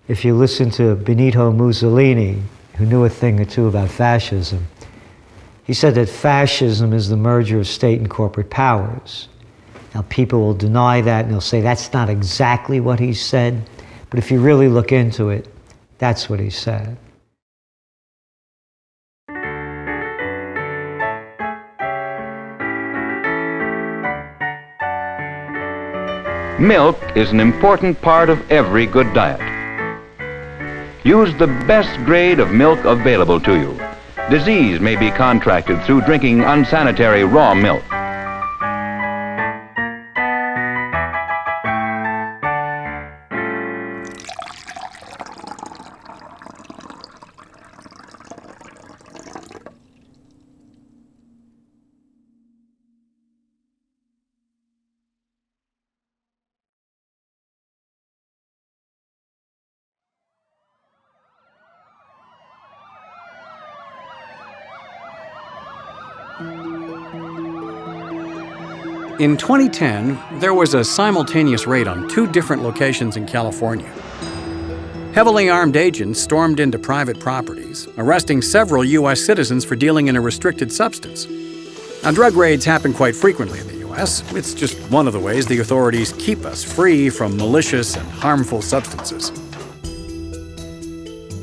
If you listen to Benito Mussolini, who knew a thing or two about fascism, he said that fascism is the merger of state and corporate powers. Now, people will deny that and they'll say that's not exactly what he said, but if you really look into it, that's what he said. Milk is an important part of every good diet. Use the best grade of milk available to you. Disease may be contracted through drinking unsanitary raw milk. In 2010, there was a simultaneous raid on 2 different locations in California. Heavily armed agents stormed into private properties, arresting several U.S. citizens for dealing in a restricted substance. Now, drug raids happen quite frequently in the U.S. It's just one of the ways the authorities keep us free from malicious and harmful substances.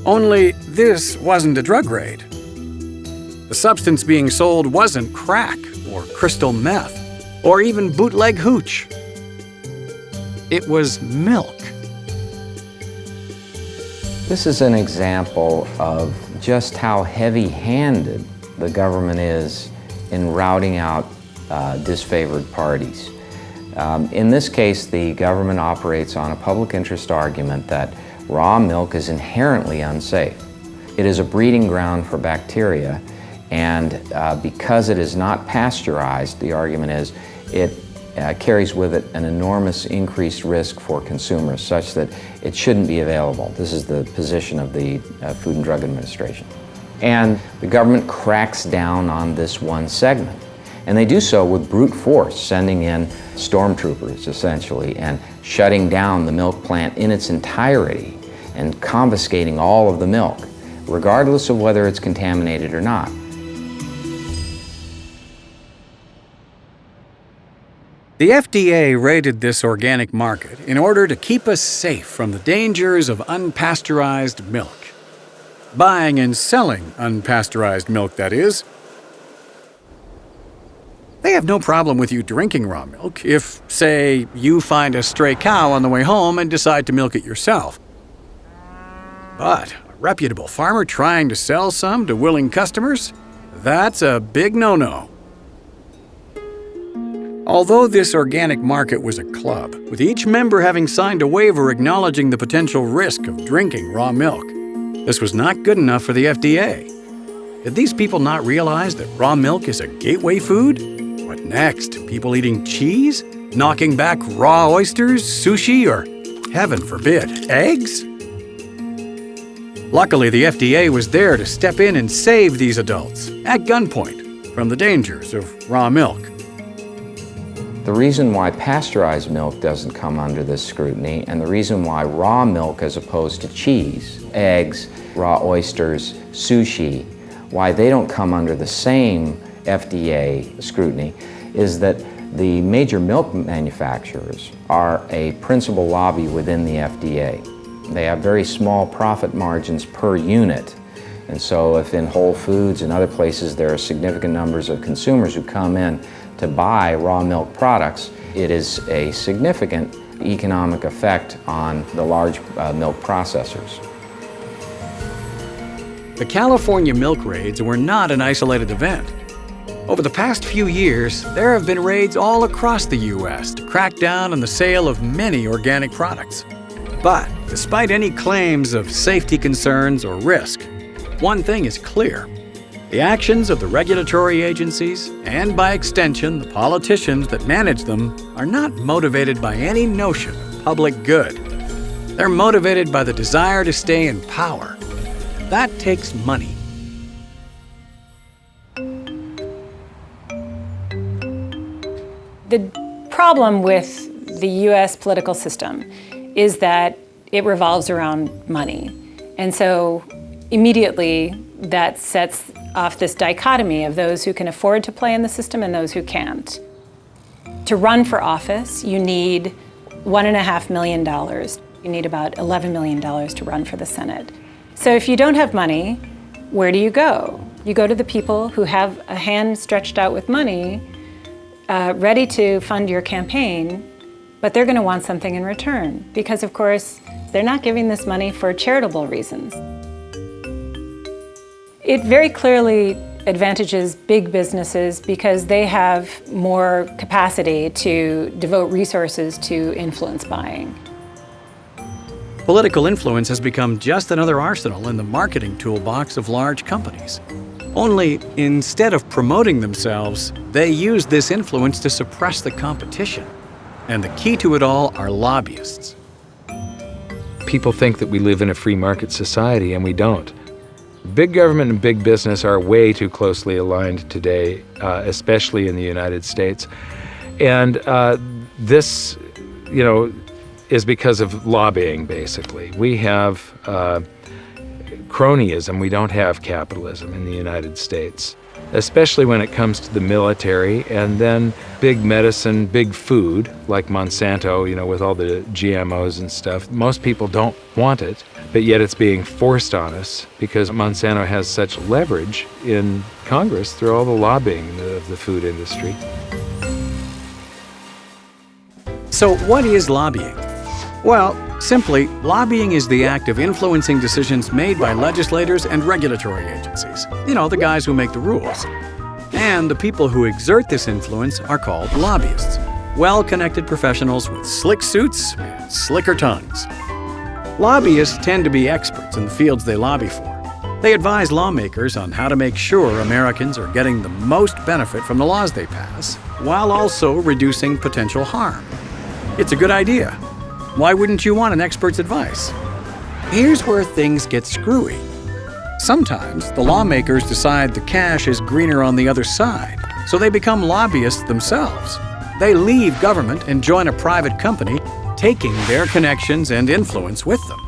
Only this wasn't a drug raid. The substance being sold wasn't crack or crystal meth, or even bootleg hooch. It was milk. This is an example of just how heavy-handed the government is in routing out disfavored parties. In this case, the government operates on a public interest argument that raw milk is inherently unsafe. It is a breeding ground for bacteria, and because it is not pasteurized, the argument is, it carries with it an enormous increased risk for consumers, such that it shouldn't be available. This is the position of the Food and Drug Administration. And the government cracks down on this one segment. And they do so with brute force, sending in stormtroopers, essentially, and shutting down the milk plant in its entirety and confiscating all of the milk, regardless of whether it's contaminated or not. The FDA raided this organic market in order to keep us safe from the dangers of unpasteurized milk. Buying and selling unpasteurized milk, that is. They have no problem with you drinking raw milk if, say, you find a stray cow on the way home and decide to milk it yourself. But a reputable farmer trying to sell some to willing customers? That's a big no-no. Although this organic market was a club, with each member having signed a waiver acknowledging the potential risk of drinking raw milk, this was not good enough for the FDA. Did these people not realize that raw milk is a gateway food? What next? People eating cheese? Knocking back raw oysters, sushi, or, heaven forbid, eggs? Luckily, the FDA was there to step in and save these adults, at gunpoint, from the dangers of raw milk. The reason why pasteurized milk doesn't come under this scrutiny, and the reason why raw milk as opposed to cheese, eggs, raw oysters, sushi, why they don't come under the same FDA scrutiny, is that the major milk manufacturers are a principal lobby within the FDA. They have very small profit margins per unit. And so if in Whole Foods and other places there are significant numbers of consumers who come in to buy raw milk products, it is a significant economic effect on the large milk processors. The California milk raids were not an isolated event. Over the past few years, there have been raids all across the U.S. to crack down on the sale of many organic products. But despite any claims of safety concerns or risk, one thing is clear. The actions of the regulatory agencies, and by extension the politicians that manage them, are not motivated by any notion of public good. They're motivated by the desire to stay in power. That takes money. The problem with the U.S. political system is that it revolves around money. And so immediately that sets off this dichotomy of those who can afford to play in the system and those who can't. To run for office, you need $1.5 million. You need about $11 million to run for the Senate. So if you don't have money, where do you go? You go to the people who have a hand stretched out with money, ready to fund your campaign, but they're going to want something in return because, of course, they're not giving this money for charitable reasons. It very clearly advantages big businesses because they have more capacity to devote resources to influence buying. Political influence has become just another arsenal in the marketing toolbox of large companies. Only, instead of promoting themselves, they use this influence to suppress the competition. And the key to it all are lobbyists. People think that we live in a free market society, and we don't. Big government and big business are way too closely aligned today, especially in the United States. And this, is because of lobbying, basically. We have cronyism. We don't have capitalism in the United States, especially when it comes to the military, and then big medicine, big food, like Monsanto, with all the GMOs and stuff. Most people don't want it, but yet it's being forced on us because Monsanto has such leverage in Congress through all the lobbying of the food industry. So what is lobbying? Well, simply, lobbying is the act of influencing decisions made by legislators and regulatory agencies. The guys who make the rules. And the people who exert this influence are called lobbyists. Well-connected professionals with slick suits and slicker tongues. Lobbyists tend to be experts in the fields they lobby for. They advise lawmakers on how to make sure Americans are getting the most benefit from the laws they pass, while also reducing potential harm. It's a good idea. Why wouldn't you want an expert's advice? Here's where things get screwy. Sometimes the lawmakers decide the cash is greener on the other side, so they become lobbyists themselves. They leave government and join a private company, taking their connections and influence with them.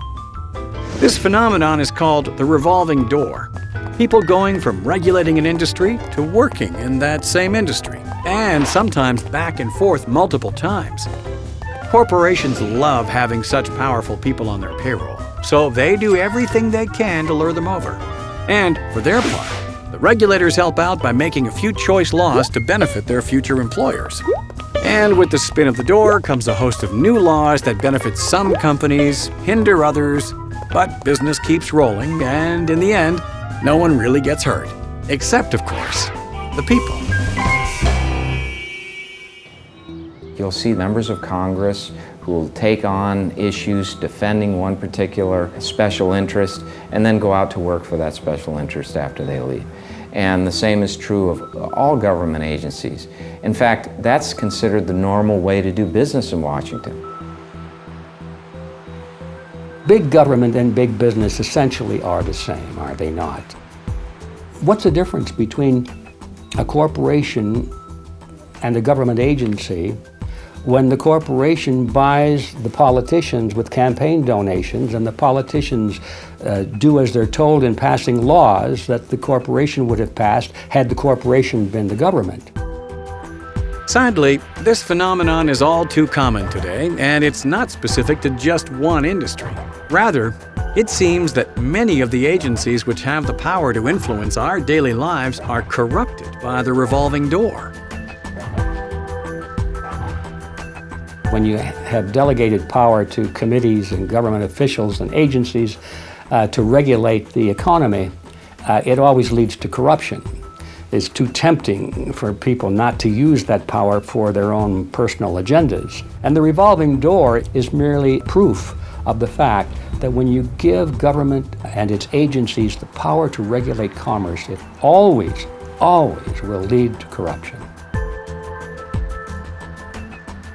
This phenomenon is called the revolving door. People going from regulating an industry to working in that same industry, and sometimes back and forth multiple times. Corporations love having such powerful people on their payroll, so they do everything they can to lure them over. And for their part, the regulators help out by making a few choice laws to benefit their future employers. And with the spin of the door comes a host of new laws that benefit some companies, hinder others, but business keeps rolling, and in the end, no one really gets hurt. Except, of course, the people. You'll see members of Congress who will take on issues defending one particular special interest and then go out to work for that special interest after they leave. And the same is true of all government agencies. In fact, that's considered the normal way to do business in Washington. Big government and big business essentially are the same, are they not? What's the difference between a corporation and a government agency when the corporation buys the politicians with campaign donations and the politicians do as they're told in passing laws that the corporation would have passed had the corporation been the government? Sadly, this phenomenon is all too common today, and it's not specific to just one industry. Rather, it seems that many of the agencies which have the power to influence our daily lives are corrupted by the revolving door. When you have delegated power to committees and government officials and agencies to regulate the economy, it always leads to corruption. It's too tempting for people not to use that power for their own personal agendas. And the revolving door is merely proof of the fact that when you give government and its agencies the power to regulate commerce, it always will lead to corruption.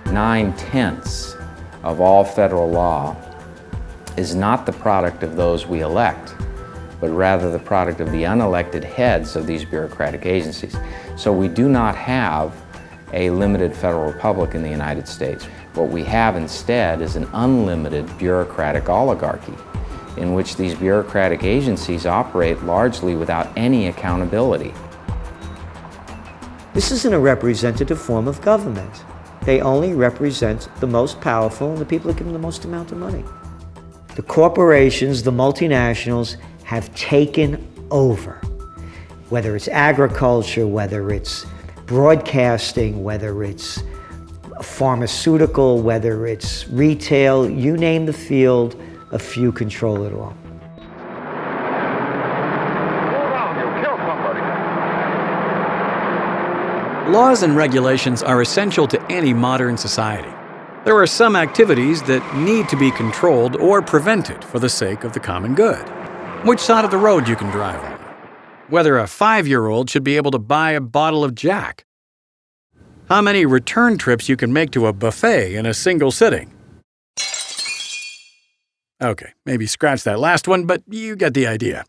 9/10 of all federal law is not the product of those we elect, but rather the product of the unelected heads of these bureaucratic agencies. So we do not have a limited federal republic in the United States. What we have instead is an unlimited bureaucratic oligarchy in which these bureaucratic agencies operate largely without any accountability. This isn't a representative form of government. They only represent the most powerful and the people that give them the most amount of money. The corporations, the multinationals, have taken over. Whether it's agriculture, whether it's broadcasting, whether it's pharmaceutical, whether it's retail, you name the field, a few control it all. Laws and regulations are essential to any modern society. There are some activities that need to be controlled or prevented for the sake of the common good. Which side of the road you can drive on. Whether a 5-year-old should be able to buy a bottle of Jack. How many return trips you can make to a buffet in a single sitting. Okay, maybe scratch that last one, but you get the idea.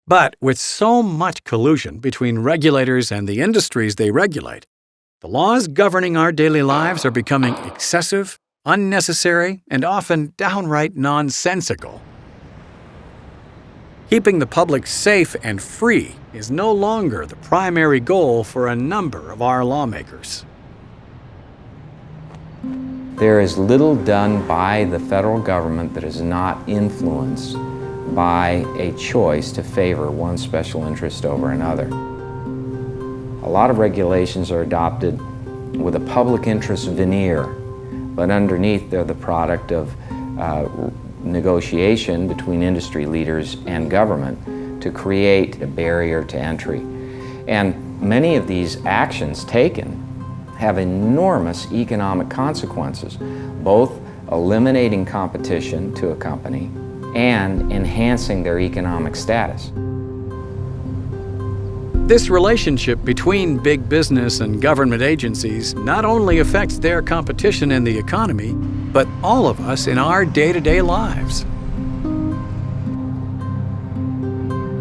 But with so much collusion between regulators and the industries they regulate, the laws governing our daily lives are becoming excessive, unnecessary, and often downright nonsensical. Keeping the public safe and free is no longer the primary goal for a number of our lawmakers. There is little done by the federal government that is not influenced by a choice to favor one special interest over another. A lot of regulations are adopted with a public interest veneer, but underneath they're the product of negotiation between industry leaders and government to create a barrier to entry. And many of these actions taken have enormous economic consequences, both eliminating competition to a company and enhancing their economic status. This relationship between big business and government agencies not only affects their competition in the economy, but all of us in our day-to-day lives.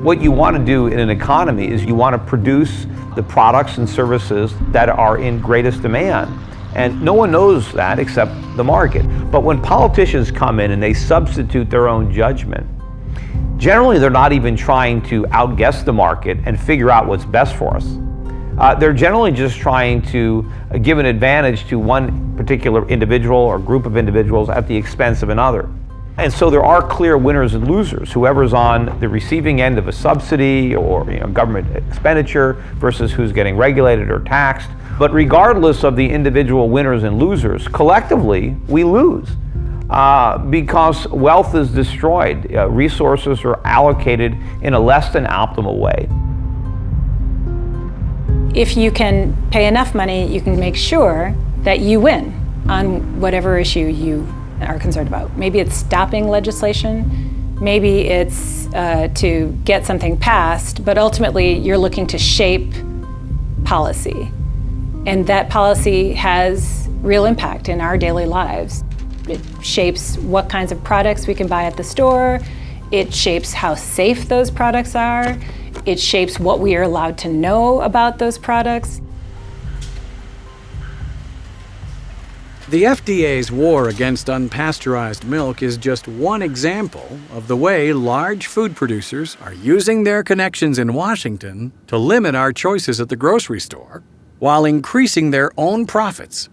What you want to do in an economy is you want to produce the products and services that are in greatest demand. And no one knows that except the market. But when politicians come in and they substitute their own judgment, generally they're not even trying to outguess the market and figure out what's best for us. They're generally just trying to give an advantage to one particular individual or group of individuals at the expense of another. And so there are clear winners and losers. Whoever's on the receiving end of a subsidy or government expenditure versus who's getting regulated or taxed. But regardless of the individual winners and losers, collectively we lose because wealth is destroyed. Resources are allocated in a less than optimal way. If you can pay enough money, you can make sure that you win on whatever issue you are concerned about. Maybe it's stopping legislation, maybe it's to get something passed, but ultimately you're looking to shape policy. And that policy has real impact in our daily lives. It shapes what kinds of products we can buy at the store. It shapes how safe those products are. It shapes what we are allowed to know about those products. The FDA's war against unpasteurized milk is just one example of the way large food producers are using their connections in Washington to limit our choices at the grocery store while increasing their own profits.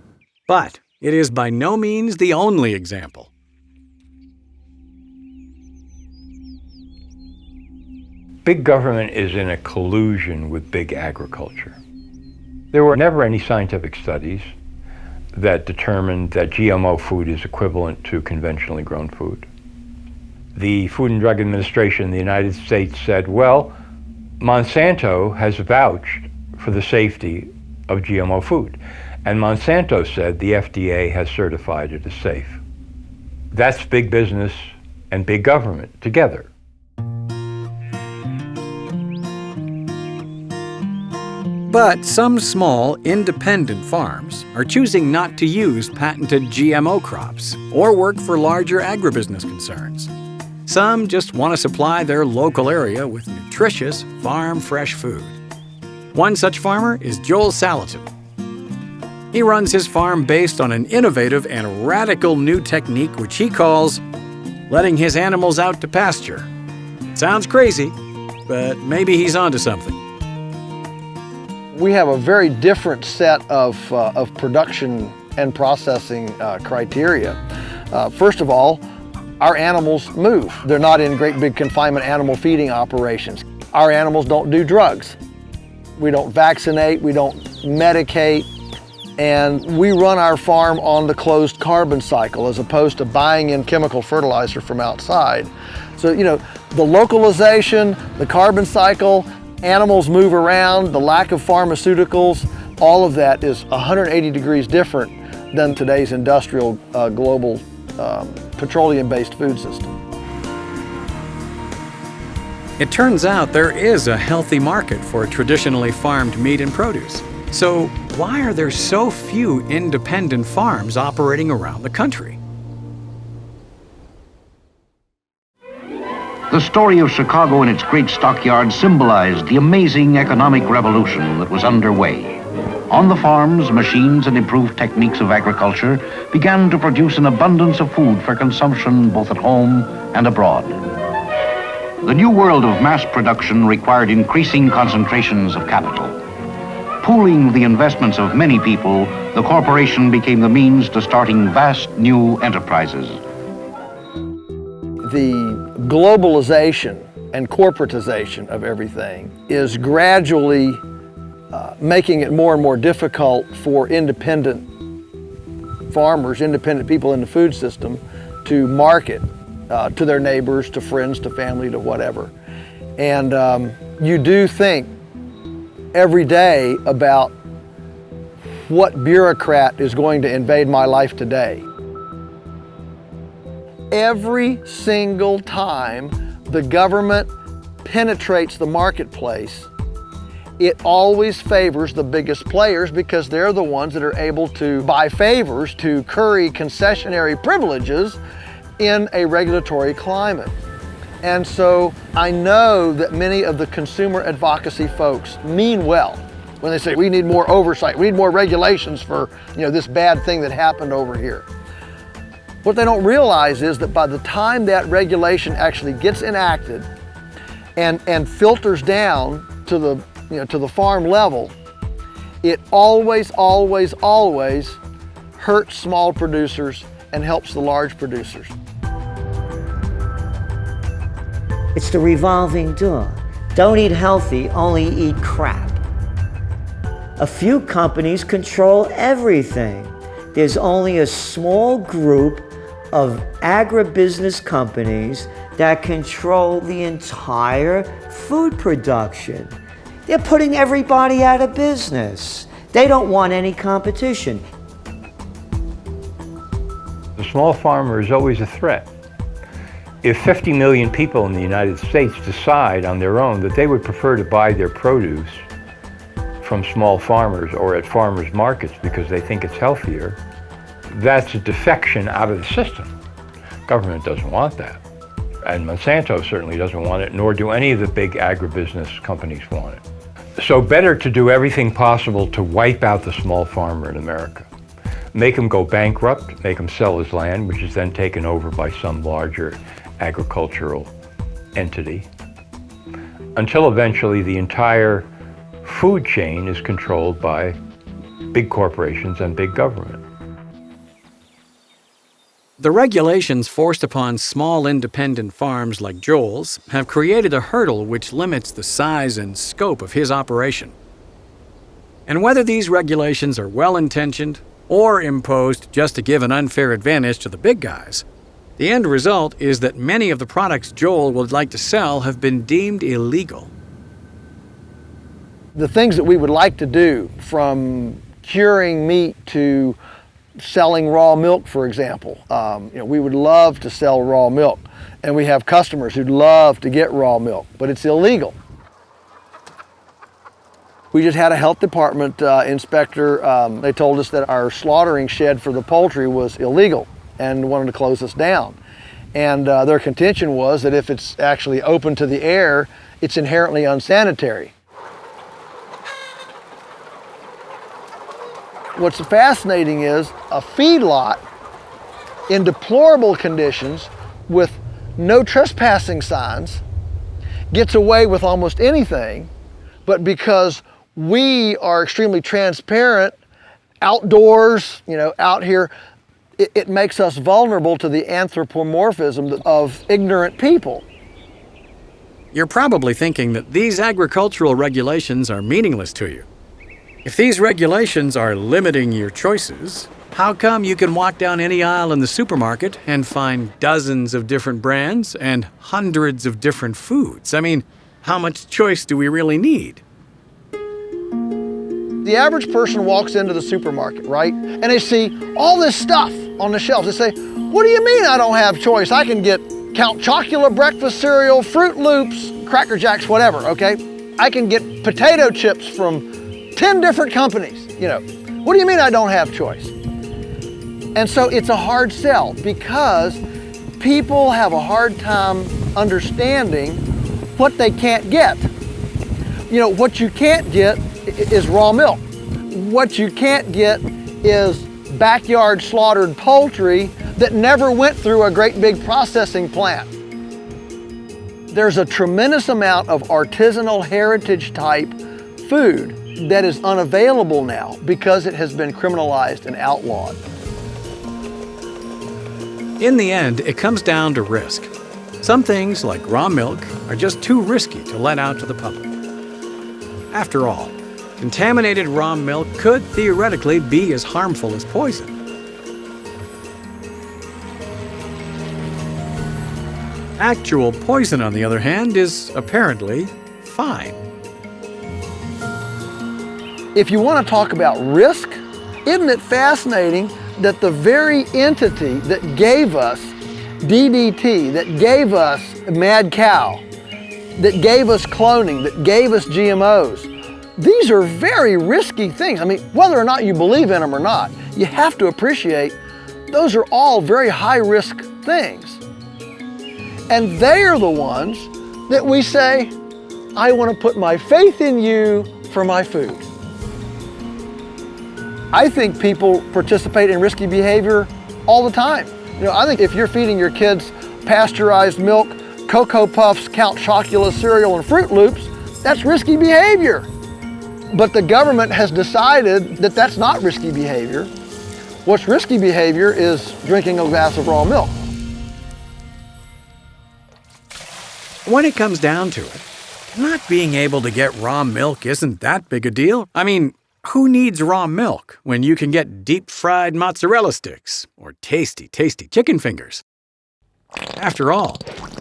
But it is by no means the only example. Big government is in a collusion with big agriculture. There were never any scientific studies that determined that GMO food is equivalent to conventionally grown food. The Food and Drug Administration in the United States said, well, Monsanto has vouched for the safety of GMO food. And Monsanto said the FDA has certified it as safe. That's big business and big government together. But some small, independent farms are choosing not to use patented GMO crops or work for larger agribusiness concerns. Some just want to supply their local area with nutritious, farm-fresh food. One such farmer is Joel Salatin. He runs his farm based on an innovative and radical new technique which he calls letting his animals out to pasture. Sounds crazy, but maybe he's onto something. We have a very different set of production and processing criteria. First of all, our animals move. They're not in great big confinement animal feeding operations. Our animals don't do drugs. We don't vaccinate, we don't medicate, and we run our farm on the closed carbon cycle as opposed to buying in chemical fertilizer from outside. So, you know, the localization, the carbon cycle, animals move around, the lack of pharmaceuticals, all of that is 180 degrees different than today's industrial global petroleum-based food system. It turns out there is a healthy market for traditionally farmed meat and produce. So why are there so few independent farms operating around the country? The story of Chicago and its great stockyards symbolized the amazing economic revolution that was underway. On the farms, machines and improved techniques of agriculture began to produce an abundance of food for consumption both at home and abroad. The new world of mass production required increasing concentrations of capital. Pooling the investments of many people, the corporation became the means to starting vast new enterprises. The globalization and corporatization of everything is gradually making it more and more difficult for independent farmers, independent people in the food system to market to their neighbors, to friends, to family, to whatever. And you do think every day about what bureaucrat is going to invade my life today. Every single time the government penetrates the marketplace, it always favors the biggest players because they're the ones that are able to buy favors, to curry concessionary privileges in a regulatory climate. And so I know that many of the consumer advocacy folks mean well when they say we need more oversight, we need more regulations for, you know, this bad thing that happened over here. What they don't realize is that by the time that regulation actually gets enacted and filters down to the, you know, to the farm level, it always hurts small producers and helps the large producers. It's the revolving door. Don't eat healthy, only eat crap. A few companies control everything. There's only a small group of agribusiness companies that control the entire food production. They're putting everybody out of business. They don't want any competition. The small farmer is always a threat. If 50 million people in the United States decide on their own that they would prefer to buy their produce from small farmers or at farmers markets because they think it's healthier, that's a defection out of the system. Government doesn't want that. And Monsanto certainly doesn't want it, nor do any of the big agribusiness companies want it. So better to do everything possible to wipe out the small farmer in America. Make him go bankrupt, make him sell his land, which is then taken over by some larger agricultural entity, until eventually the entire food chain is controlled by big corporations and big government. The regulations forced upon small independent farms like Joel's have created a hurdle which limits the size and scope of his operation. And whether these regulations are well-intentioned or imposed just to give an unfair advantage to the big guys, the end result is that many of the products Joel would like to sell have been deemed illegal. The things that we would like to do, from curing meat to selling raw milk, for example. We would love to sell raw milk, and we have customers who'd love to get raw milk, but it's illegal. We just had a health department inspector. They told us that our slaughtering shed for the poultry was illegal and wanted to close us down. And their contention was that if it's actually open to the air, it's inherently unsanitary. What's fascinating is a feedlot in deplorable conditions with no trespassing signs gets away with almost anything, but because we are extremely transparent outdoors, out here, it makes us vulnerable to the anthropomorphism of ignorant people. You're probably thinking that these agricultural regulations are meaningless to you. If these regulations are limiting your choices, how come you can walk down any aisle in the supermarket and find dozens of different brands and hundreds of different foods? I mean, how much choice do we really need? The average person walks into the supermarket, right? And they see all this stuff on the shelves. They say, what do you mean I don't have choice? I can get Count Chocula breakfast cereal, Fruit Loops, Cracker Jacks, whatever, okay? I can get potato chips from 10 different companies, What do you mean I don't have choice? And so it's a hard sell because people have a hard time understanding what they can't get. What you can't get is raw milk. What you can't get is backyard slaughtered poultry that never went through a great big processing plant. There's a tremendous amount of artisanal heritage type food that is unavailable now because it has been criminalized and outlawed. In the end, it comes down to risk. Some things, like raw milk, are just too risky to let out to the public. After all, contaminated raw milk could theoretically be as harmful as poison. Actual poison, on the other hand, is apparently fine. If you want to talk about risk, isn't it fascinating that the very entity that gave us DDT, that gave us mad cow, that gave us cloning, that gave us GMOs, these are very risky things. I mean, whether or not you believe in them or not, you have to appreciate those are all very high-risk things. And they are the ones that we say, I want to put my faith in you for my food. I think people participate in risky behavior all the time. I think if you're feeding your kids pasteurized milk, Cocoa Puffs, Count Chocula cereal, and Fruit Loops, that's risky behavior. But the government has decided that that's not risky behavior. What's risky behavior is drinking a glass of raw milk. When it comes down to it, not being able to get raw milk isn't that big a deal. I mean, who needs raw milk when you can get deep-fried mozzarella sticks or tasty, tasty chicken fingers? After all,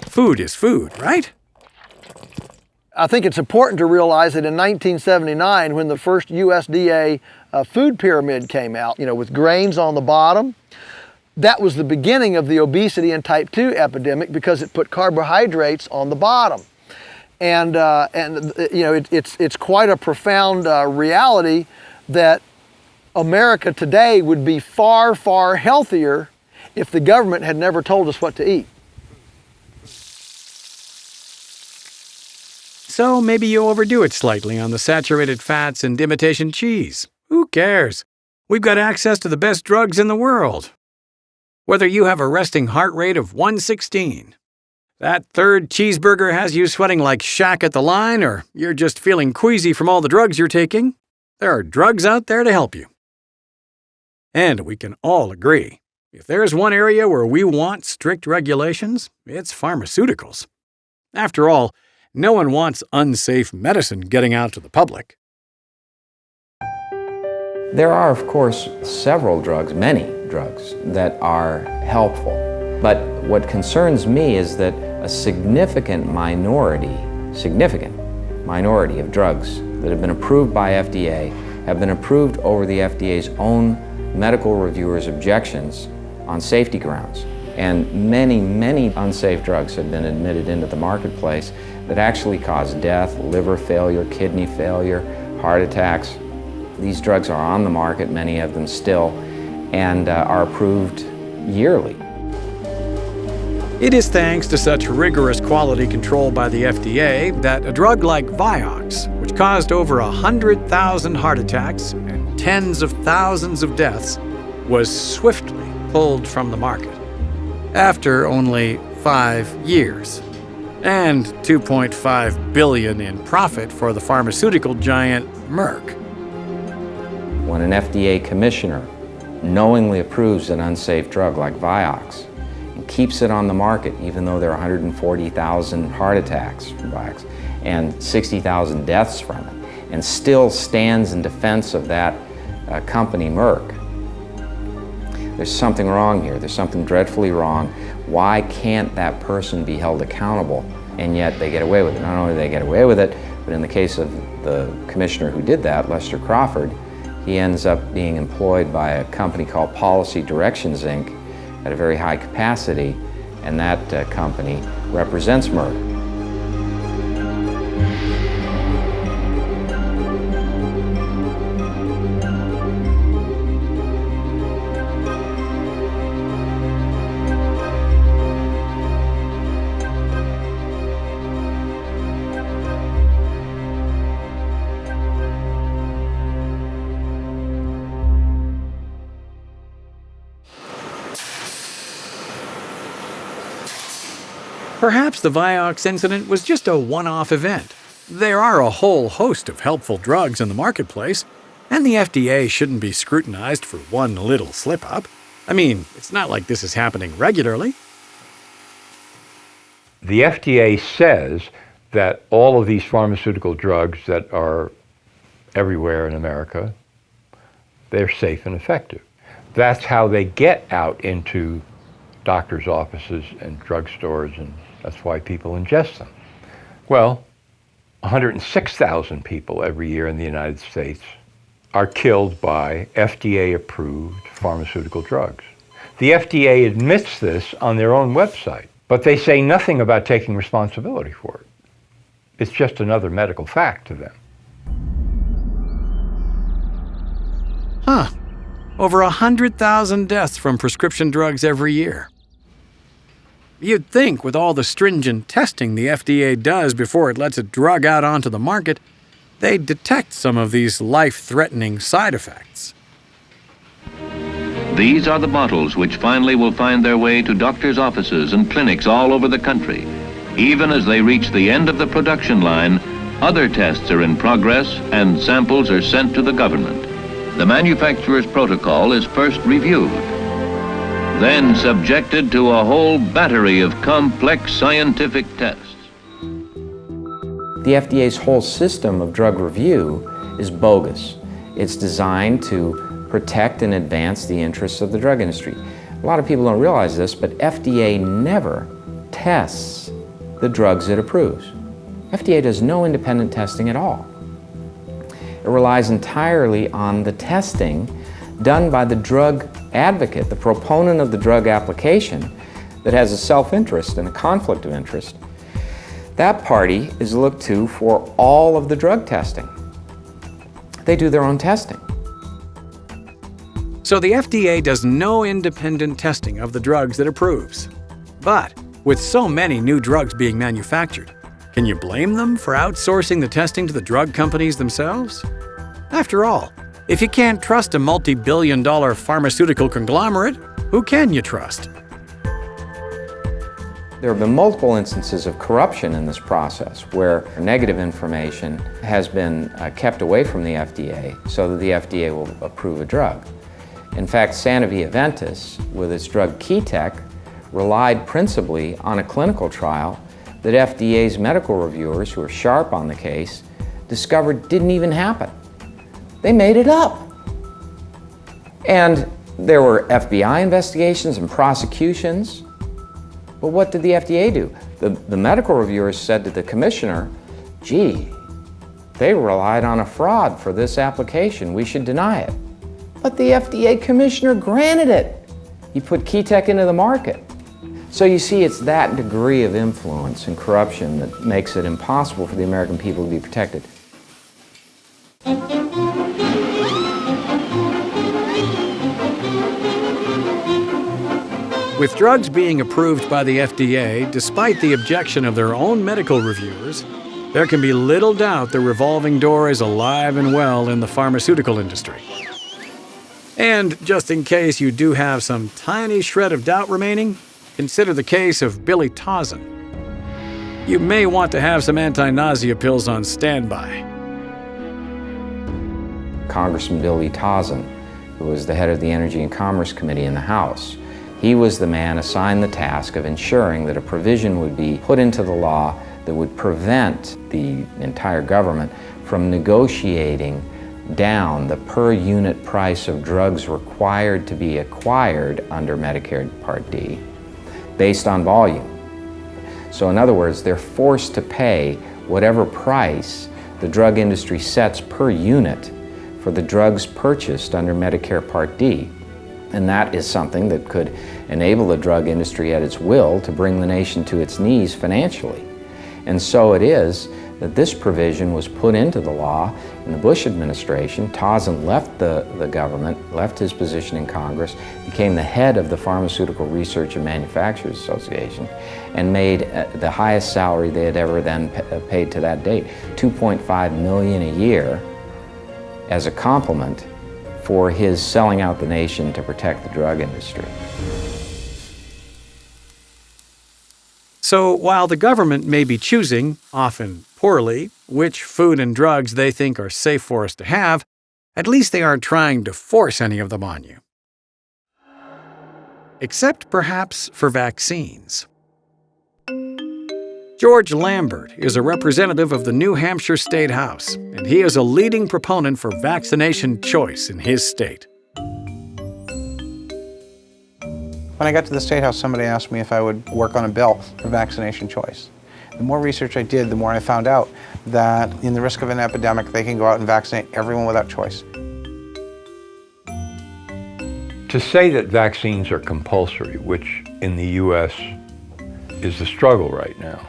food is food, right? I think it's important to realize that in 1979, when the first USDA food pyramid came out, with grains on the bottom, that was the beginning of the obesity and type 2 epidemic because it put carbohydrates on the bottom. And it's quite a profound reality that America today would be far, far healthier if the government had never told us what to eat. So maybe you overdo it slightly on the saturated fats and imitation cheese. Who cares? We've got access to the best drugs in the world. Whether you have a resting heart rate of 116, that third cheeseburger has you sweating like Shaq at the line, or you're just feeling queasy from all the drugs you're taking, there are drugs out there to help you. And we can all agree, if there's one area where we want strict regulations, it's pharmaceuticals. After all, no one wants unsafe medicine getting out to the public. There are, of course, several drugs, many drugs, that are helpful. But what concerns me is that a significant minority of drugs that have been approved by FDA have been approved over the FDA's own medical reviewers' objections on safety grounds. And many, many unsafe drugs have been admitted into the marketplace that actually cause death, liver failure, kidney failure, heart attacks. These drugs are on the market, many of them still, and are approved yearly. It is thanks to such rigorous quality control by the FDA that a drug like Vioxx, which caused over 100,000 heart attacks and tens of thousands of deaths, was swiftly pulled from the market after only 5 years, and $2.5 billion in profit for the pharmaceutical giant Merck. When an FDA commissioner knowingly approves an unsafe drug like Vioxx and keeps it on the market, even though there are 140,000 heart attacks from Vioxx and 60,000 deaths from it, and still stands in defense of that company, Merck, there's something wrong here. There's something dreadfully wrong. Why can't that person be held accountable? And yet they get away with it. Not only do they get away with it, but in the case of the commissioner who did that, Lester Crawford, he ends up being employed by a company called Policy Directions, Inc. at a very high capacity, and that company represents Merck. Perhaps the Vioxx incident was just a one-off event. There are a whole host of helpful drugs in the marketplace, and the FDA shouldn't be scrutinized for one little slip-up. I mean, it's not like this is happening regularly. The FDA says that all of these pharmaceutical drugs that are everywhere in America, they're safe and effective. That's how they get out into doctors' offices and drugstores, and that's why people ingest them. Well, 106,000 people every year in the United States are killed by FDA-approved pharmaceutical drugs. The FDA admits this on their own website, but they say nothing about taking responsibility for it. It's just another medical fact to them. Huh. Over 100,000 deaths from prescription drugs every year. You'd think with all the stringent testing the FDA does before it lets a drug out onto the market, they'd detect some of these life-threatening side effects. These are the bottles which finally will find their way to doctors' offices and clinics all over the country. Even as they reach the end of the production line, other tests are in progress and samples are sent to the government. The manufacturer's protocol is first reviewed, then subjected to a whole battery of complex scientific tests. The FDA's whole system of drug review is bogus. It's designed to protect and advance the interests of the drug industry. A lot of people don't realize this, but FDA never tests the drugs it approves. FDA does no independent testing at all. It relies entirely on the testing done by the drug advocate, the proponent of the drug application that has a self-interest and a conflict of interest. That party is looked to for all of the drug testing. They do their own testing. So the FDA does no independent testing of the drugs it approves. But with so many new drugs being manufactured, can you blame them for outsourcing the testing to the drug companies themselves? After all, if you can't trust a multi-billion-dollar pharmaceutical conglomerate, who can you trust? There have been multiple instances of corruption in this process where negative information has been kept away from the FDA so that the FDA will approve a drug. In fact, Sanofi-Aventis, with its drug Keytec, relied principally on a clinical trial that FDA's medical reviewers, who are sharp on the case, discovered didn't even happen. They made it up. And there were FBI investigations and prosecutions. But what did the FDA do? The medical reviewers said to the commissioner, gee, they relied on a fraud for this application. We should deny it. But the FDA commissioner granted it. He put Keytec into the market. So you see, it's that degree of influence and corruption that makes it impossible for the American people to be protected. With drugs being approved by the FDA, despite the objection of their own medical reviewers, there can be little doubt the revolving door is alive and well in the pharmaceutical industry. And just in case you do have some tiny shred of doubt remaining, consider the case of Billy Tauzin. You may want to have some anti-nausea pills on standby. Congressman Billy Tauzin, who was the head of the Energy and Commerce Committee in the House, he was the man assigned the task of ensuring that a provision would be put into the law that would prevent the entire government from negotiating down the per unit price of drugs required to be acquired under Medicare Part D based on volume. So in other words, they're forced to pay whatever price the drug industry sets per unit for the drugs purchased under Medicare Part D. And that is something that could enable the drug industry at its will to bring the nation to its knees financially. And so it is that this provision was put into the law in the Bush administration. Tauzin left the government, left his position in Congress, became the head of the Pharmaceutical Research and Manufacturers Association, and made the highest salary they had ever then paid to that date, $2.5 million a year, as a compliment for his selling out the nation to protect the drug industry. So while the government may be choosing, often poorly, which food and drugs they think are safe for us to have, at least they aren't trying to force any of them on you. Except perhaps for vaccines. George Lambert is a representative of the New Hampshire State House, and he is a leading proponent for vaccination choice in his state. When I got to the State House, somebody asked me if I would work on a bill for vaccination choice. The more research I did, the more I found out that in the risk of an epidemic, they can go out and vaccinate everyone without choice. To say that vaccines are compulsory, which in the U.S. is the struggle right now,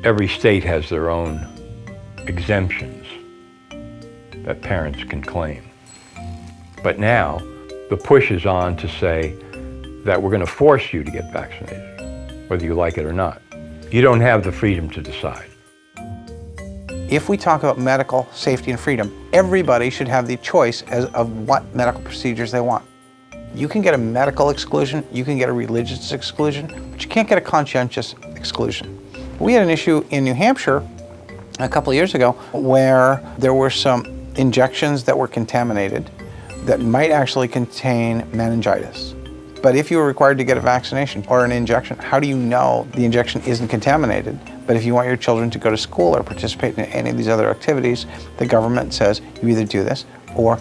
every state has their own exemptions that parents can claim. But now, the push is on to say that we're going to force you to get vaccinated, whether you like it or not. You don't have the freedom to decide. If we talk about medical safety and freedom, everybody should have the choice of what medical procedures they want. You can get a medical exclusion, you can get a religious exclusion, but you can't get a conscientious exclusion. We had an issue in New Hampshire a couple of years ago where there were some injections that were contaminated that might actually contain meningitis. But if you were required to get a vaccination or an injection, how do you know the injection isn't contaminated? But if you want your children to go to school or participate in any of these other activities, the government says you either do this or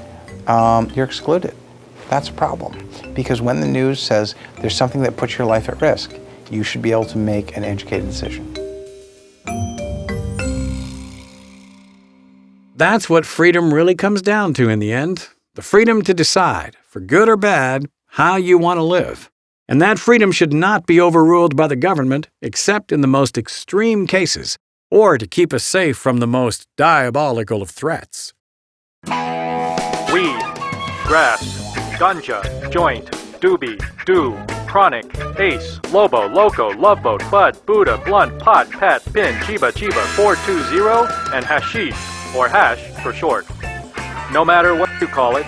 you're excluded. That's a problem, because when the news says there's something that puts your life at risk, you should be able to make an educated decision. That's what freedom really comes down to in the end. The freedom to decide, for good or bad, how you want to live. And that freedom should not be overruled by the government except in the most extreme cases, or to keep us safe from the most diabolical of threats. Weed, grass, ganja, joint, doobie, do, chronic, ace, lobo, loco, love boat, bud, buddha, blunt, pot, pat, pin, chiba, 420, and hashish, or hash for short. No matter what you call it,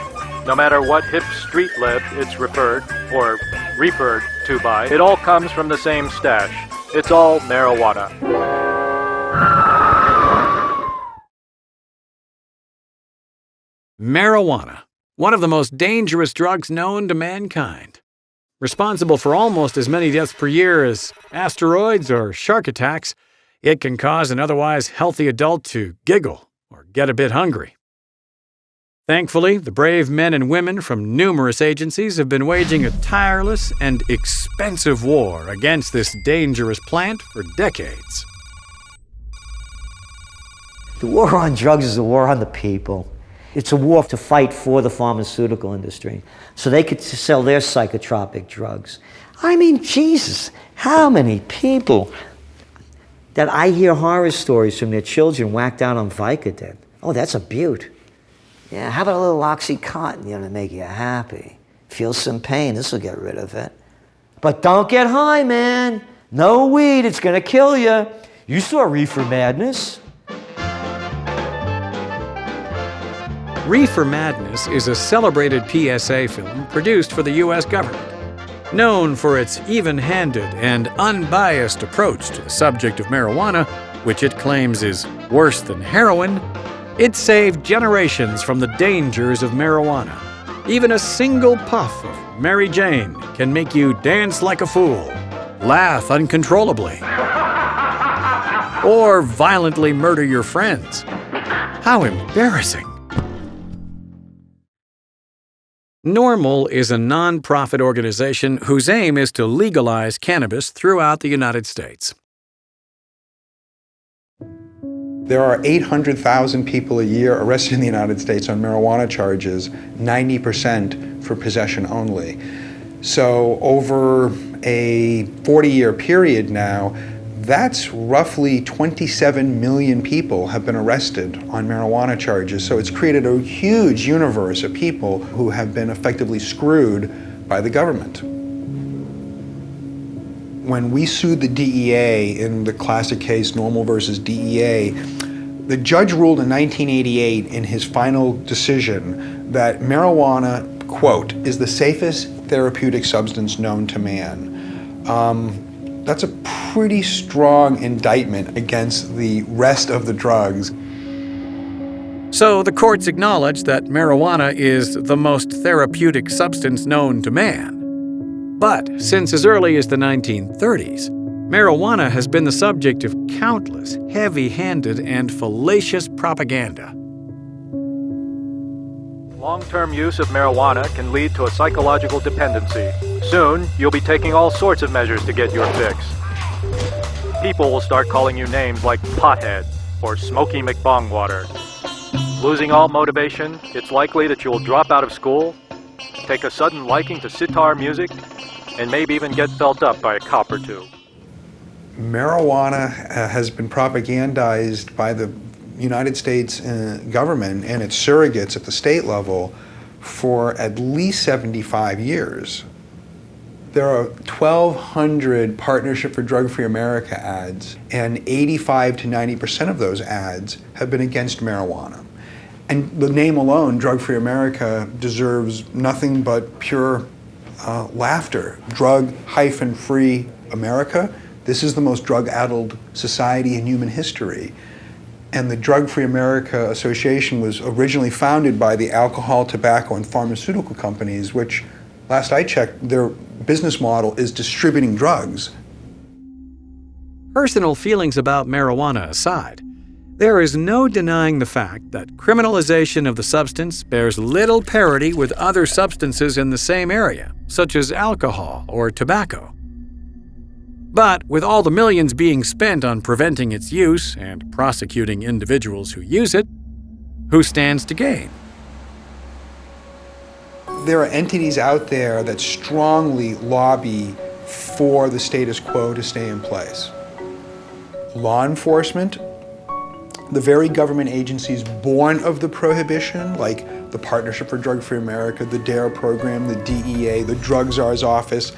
no matter what hip street lib it's referred or referred to by, it all comes from the same stash. It's all marijuana. Marijuana, one of the most dangerous drugs known to mankind. Responsible for almost as many deaths per year as asteroids or shark attacks, it can cause an otherwise healthy adult to giggle or get a bit hungry. Thankfully, the brave men and women from numerous agencies have been waging a tireless and expensive war against this dangerous plant for decades. The war on drugs is a war on the people. It's a war to fight for the pharmaceutical industry so they could sell their psychotropic drugs. I mean, Jesus, how many people that I hear horror stories from their children whacked out on Vicodin. Oh, that's a beaut. Yeah, how about a little Oxycontin, to make you happy? Feel some pain, this will get rid of it. But don't get high, man. No weed, it's gonna kill you. You saw Reefer Madness. Reefer Madness is a celebrated PSA film produced for the U.S. government. Known for its even-handed and unbiased approach to the subject of marijuana, which it claims is worse than heroin, it saved generations from the dangers of marijuana. Even a single puff of Mary Jane can make you dance like a fool, laugh uncontrollably, or violently murder your friends. How embarrassing. NORML is a non-profit organization whose aim is to legalize cannabis throughout the United States. There are 800,000 people a year arrested in the United States on marijuana charges, 90% for possession only. So over a 40-year period now, that's roughly 27 million people have been arrested on marijuana charges. So it's created a huge universe of people who have been effectively screwed by the government. When we sued the DEA in the classic case NORML versus DEA, the judge ruled in 1988 in his final decision that marijuana, quote, is the safest therapeutic substance known to man. That's a pretty strong indictment against the rest of the drugs. So the courts acknowledge that marijuana is the most therapeutic substance known to man. But since as early as the 1930s, marijuana has been the subject of countless heavy-handed and fallacious propaganda. Long-term use of marijuana can lead to a psychological dependency. Soon, you'll be taking all sorts of measures to get your fix. People will start calling you names like pothead or Smoky McBongwater. Losing all motivation, it's likely that you will drop out of school, take a sudden liking to sitar music, and maybe even get felt up by a cop or two. Marijuana has been propagandized by the United States government and its surrogates at the state level for at least 75 years. There are 1,200 Partnership for Drug-Free America ads, and 85 to 90% of those ads have been against marijuana. And the name alone, Drug-Free America, deserves nothing but pure laughter. Drug-free America. This is the most drug-addled society in human history. And the Drug-Free America Association was originally founded by the alcohol, tobacco, and pharmaceutical companies, which, last I checked, their business model is distributing drugs. Personal feelings about marijuana aside, there is no denying the fact that criminalization of the substance bears little parity with other substances in the same area, such as alcohol or tobacco. But with all the millions being spent on preventing its use and prosecuting individuals who use it, who stands to gain? There are entities out there that strongly lobby for the status quo to stay in place. Law enforcement, the very government agencies born of the prohibition, like the Partnership for Drug-Free America, the DARE program, the DEA, the Drug Czar's office,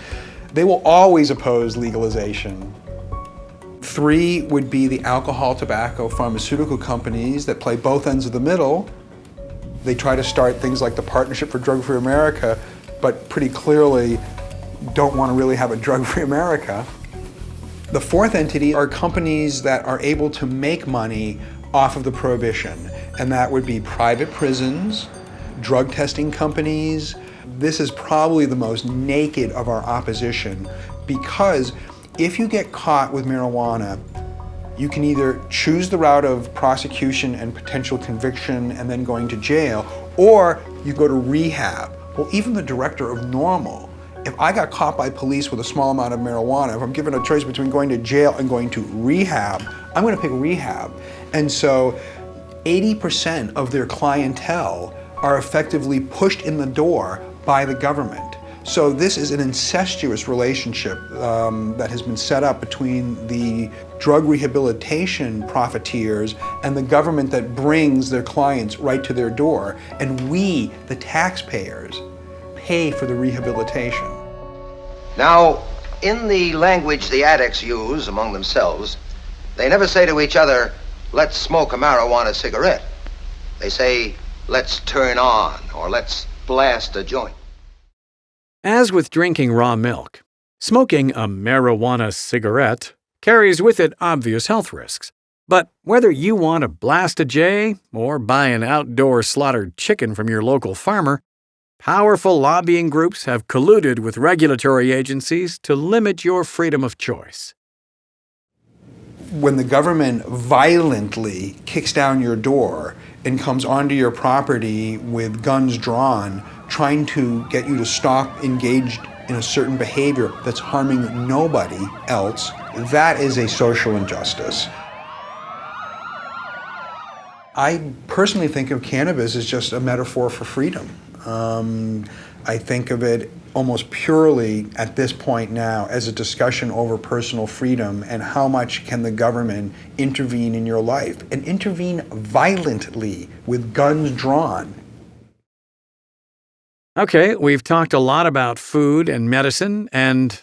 they will always oppose legalization. 3 would be the alcohol, tobacco, pharmaceutical companies that play both ends of the middle. They try to start things like the Partnership for Drug-Free America, but pretty clearly don't want to really have a drug-free America. The 4th entity are companies that are able to make money off of the prohibition, and that would be private prisons, drug testing companies. This is probably the most naked of our opposition, because if you get caught with marijuana, you can either choose the route of prosecution and potential conviction and then going to jail, or you go to rehab. Well, even the director of NORML, if I got caught by police with a small amount of marijuana, if I'm given a choice between going to jail and going to rehab, I'm going to pick rehab. And so 80% of their clientele are effectively pushed in the door by the government. So this is an incestuous relationship that has been set up between the drug rehabilitation profiteers and the government that brings their clients right to their door. And we, the taxpayers, pay for the rehabilitation. Now, in the language the addicts use among themselves, they never say to each other, let's smoke a marijuana cigarette. They say, let's turn on, or let's blast a joint. As with drinking raw milk, smoking a marijuana cigarette carries with it obvious health risks. But whether you want to blast a J or buy an outdoor slaughtered chicken from your local farmer, powerful lobbying groups have colluded with regulatory agencies to limit your freedom of choice. When the government violently kicks down your door and comes onto your property with guns drawn, trying to get you to stop engaged in a certain behavior that's harming nobody else, that is a social injustice. I personally think of cannabis as just a metaphor for freedom. I think of it almost purely at this point now as a discussion over personal freedom and how much can the government intervene in your life, and intervene violently with guns drawn. Okay, we've talked a lot about food and medicine and,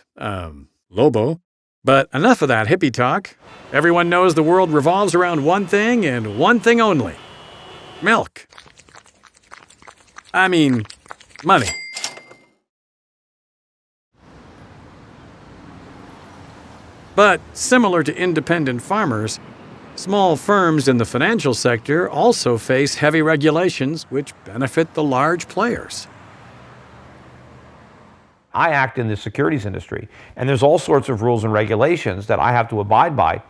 Lobo, but enough of that hippie talk. Everyone knows the world revolves around one thing and one thing only: milk. I mean, money. But similar to independent farmers, small firms in the financial sector also face heavy regulations which benefit the large players. I act in the securities industry, and there's all sorts of rules and regulations that I have to abide by.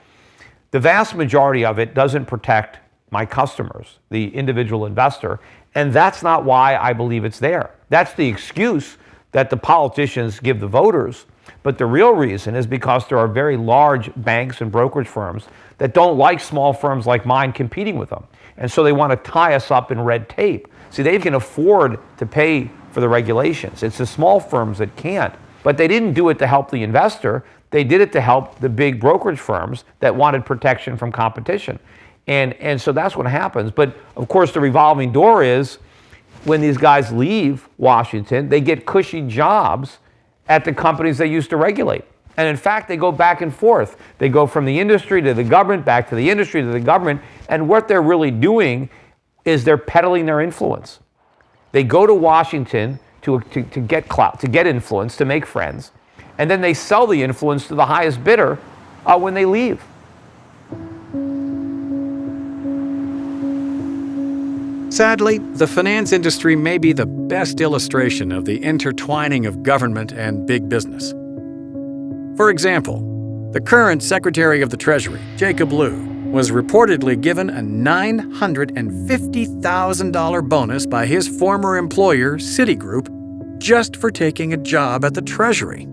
The vast majority of it doesn't protect my customers, the individual investor, and that's not why I believe it's there. That's the excuse that the politicians give the voters, but the real reason is because there are very large banks and brokerage firms that don't like small firms like mine competing with them, and so they want to tie us up in red tape. See, they can afford to pay for the regulations. It's the small firms that can't. But they didn't do it to help the investor. They did it to help the big brokerage firms that wanted protection from competition. And so that's what happens. But of course, the revolving door is when these guys leave Washington, they get cushy jobs at the companies they used to regulate. And in fact, they go back and forth. They go from the industry to the government, back to the industry to the government. And what they're really doing is they're peddling their influence. They go to Washington to get clout, to get influence, to make friends, and then they sell the influence to the highest bidder when they leave. Sadly, the finance industry may be the best illustration of the intertwining of government and big business. For example, the current Secretary of the Treasury, Jacob Lew, was reportedly given a $950,000 bonus by his former employer, Citigroup, just for taking a job at the Treasury.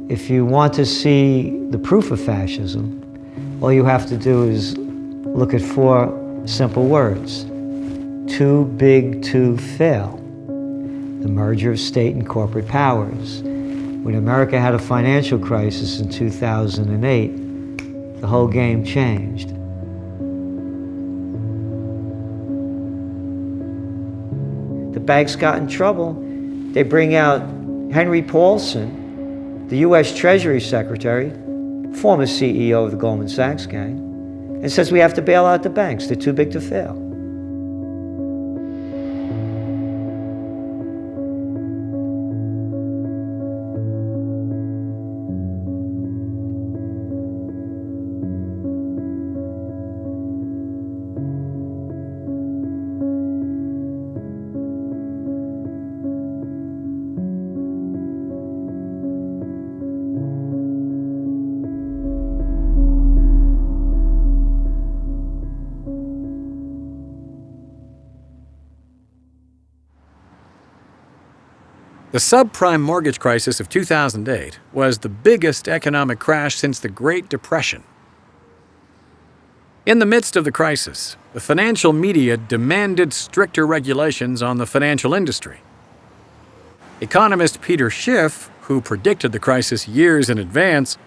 If you want to see the proof of fascism, all you have to do is look at 4 simple words. Too big to fail. The merger of state and corporate powers. When America had a financial crisis in 2008, the whole game changed. The banks got in trouble. They bring out Henry Paulson, the U.S. Treasury Secretary, former CEO of the Goldman Sachs gang, and says we have to bail out the banks. They're too big to fail. The subprime mortgage crisis of 2008 was the biggest economic crash since the Great Depression. In the midst of the crisis, the financial media demanded stricter regulations on the financial industry. Economist Peter Schiff, who predicted the crisis years in advance,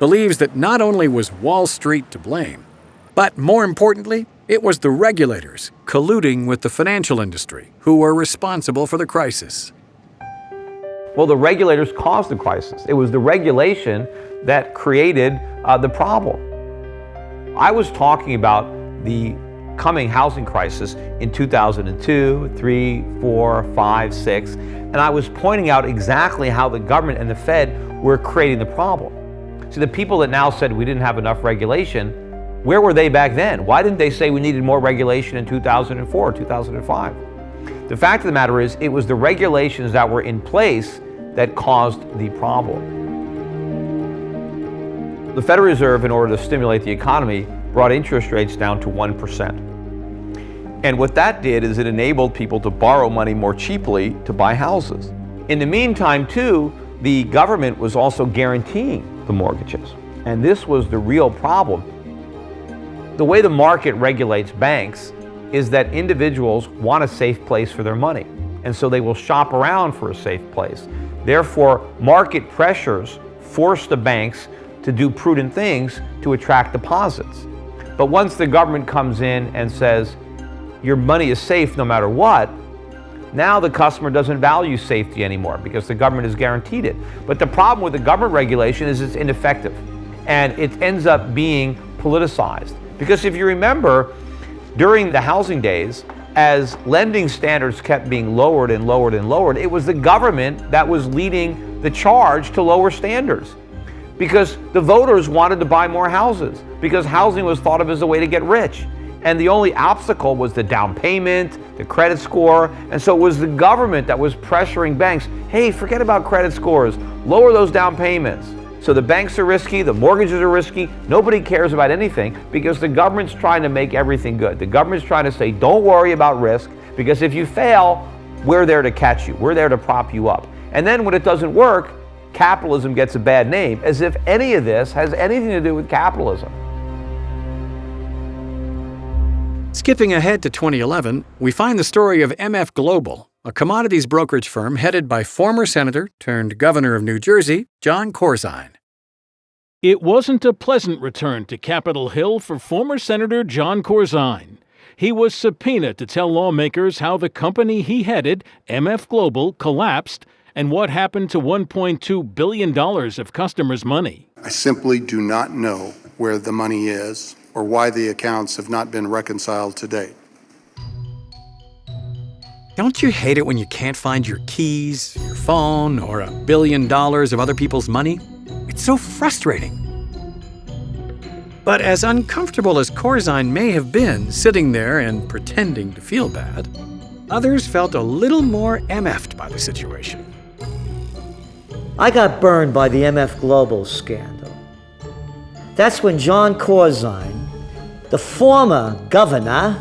believes that not only was Wall Street to blame, but more importantly, it was the regulators colluding with the financial industry who were responsible for the crisis. Well, the regulators caused the crisis. It was the regulation that created the problem. I was talking about the coming housing crisis in 2002, 3, 4, 5, 6, and I was pointing out exactly how the government and the Fed were creating the problem. So the people that now said we didn't have enough regulation, where were they back then? Why didn't they say we needed more regulation in 2004, 2005? The fact of the matter is, it was the regulations that were in place that caused the problem. The Federal Reserve, in order to stimulate the economy, brought interest rates down to 1%. And what that did is it enabled people to borrow money more cheaply to buy houses. In the meantime, too, the government was also guaranteeing the mortgages. And this was the real problem. The way the market regulates banks is that individuals want a safe place for their money. And so they will shop around for a safe place. Therefore, market pressures force the banks to do prudent things to attract deposits. But once the government comes in and says, your money is safe no matter what, now the customer doesn't value safety anymore because the government has guaranteed it. But the problem with the government regulation is it's ineffective and it ends up being politicized. Because if you remember, during the housing days, as lending standards kept being lowered and lowered and lowered, it was the government that was leading the charge to lower standards. Because the voters wanted to buy more houses, because housing was thought of as a way to get rich. And the only obstacle was the down payment, the credit score, and so it was the government that was pressuring banks, hey, forget about credit scores, lower those down payments. So the banks are risky, the mortgages are risky, nobody cares about anything because the government's trying to make everything good. The government's trying to say, don't worry about risk, because if you fail, we're there to catch you, we're there to prop you up. And then when it doesn't work, capitalism gets a bad name, as if any of this has anything to do with capitalism. Skipping ahead to 2011, we find the story of MF Global, a commodities brokerage firm headed by former Senator turned Governor of New Jersey, Jon Corzine. It wasn't a pleasant return to Capitol Hill for former Senator Jon Corzine. He was subpoenaed to tell lawmakers how the company he headed, MF Global, collapsed and what happened to $1.2 billion of customers' money. I simply do not know where the money is or why the accounts have not been reconciled to date. Don't you hate it when you can't find your keys, your phone, or $1 billion of other people's money? It's so frustrating. But as uncomfortable as Corzine may have been sitting there and pretending to feel bad, others felt a little more MF'd by the situation. I got burned by the MF Global scandal. That's when Jon Corzine, the former governor,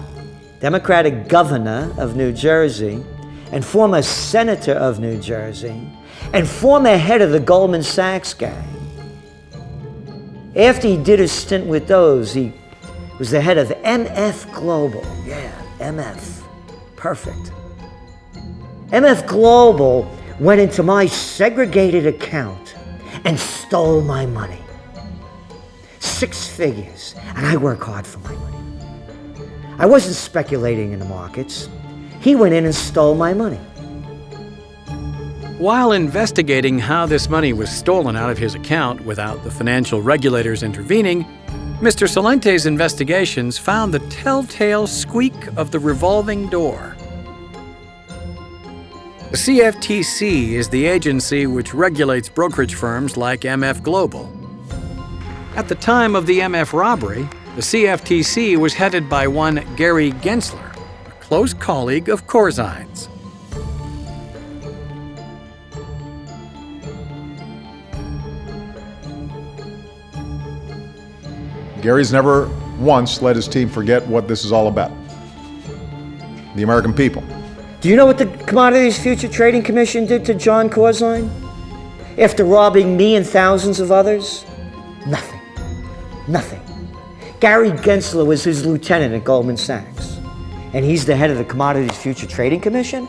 Democratic governor of New Jersey, and former senator of New Jersey, and former head of the Goldman Sachs gang. After he did a stint with those, he was the head of MF Global. Yeah, MF. Perfect. MF Global went into my segregated account and stole my money. 6 figures, and I work hard for my money. I wasn't speculating in the markets. He went in and stole my money. While investigating how this money was stolen out of his account without the financial regulators intervening, Mr. Salente's investigations found the telltale squeak of the revolving door. The CFTC is the agency which regulates brokerage firms like MF Global. At the time of the MF robbery, the CFTC was headed by one Gary Gensler, a close colleague of Corzine's. Gary's never once let his team forget what this is all about. The American people. Do you know what the Commodities Future Trading Commission did to Jon Corzine? After robbing me and thousands of others? Nothing. Nothing. Gary Gensler was his lieutenant at Goldman Sachs, and he's the head of the Commodities Future Trading Commission.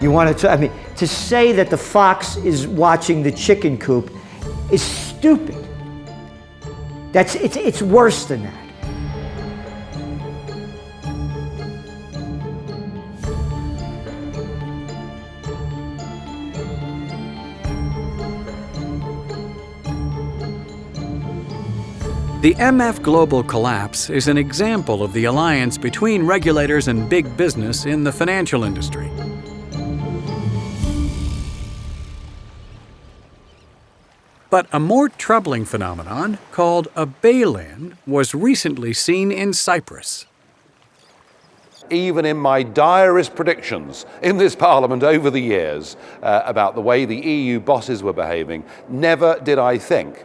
You want to, I mean, to say that the fox is watching the chicken coop is stupid. It's worse than that. The MF Global collapse is an example of the alliance between regulators and big business in the financial industry. But a more troubling phenomenon, called a bail-in, was recently seen in Cyprus. Even in my direst predictions in this Parliament over the years about the way the EU bosses were behaving, never did I think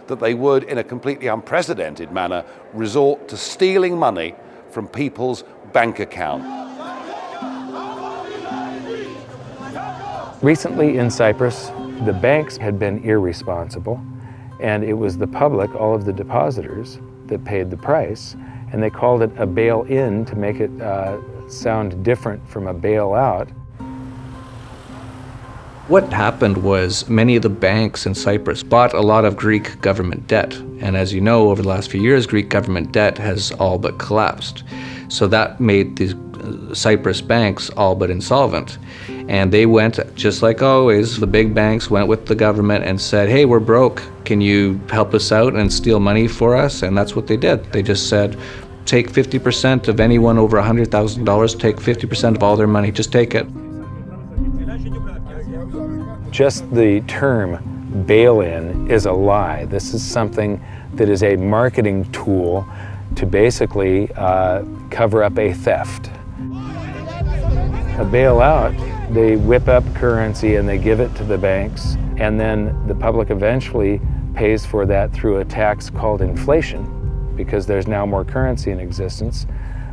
that they would, in a completely unprecedented manner, resort to stealing money from people's bank accounts. Recently in Cyprus, the banks had been irresponsible, and it was the public, all of the depositors, that paid the price, and they called it a bail-in to make it sound different from a bailout. What happened was many of the banks in Cyprus bought a lot of Greek government debt. And as you know, over the last few years, Greek government debt has all but collapsed. So that made these Cyprus banks all but insolvent. And they went, just like always, the big banks went with the government and said, hey, we're broke. Can you help us out and steal money for us? And that's what they did. They just said, take 50% of anyone over $100,000, take 50% of all their money, just take it. Just the term bail-in is a lie. This is something that is a marketing tool to basically cover up a theft. A bailout, they whip up currency and they give it to the banks, and then the public eventually pays for that through a tax called inflation, because there's now more currency in existence.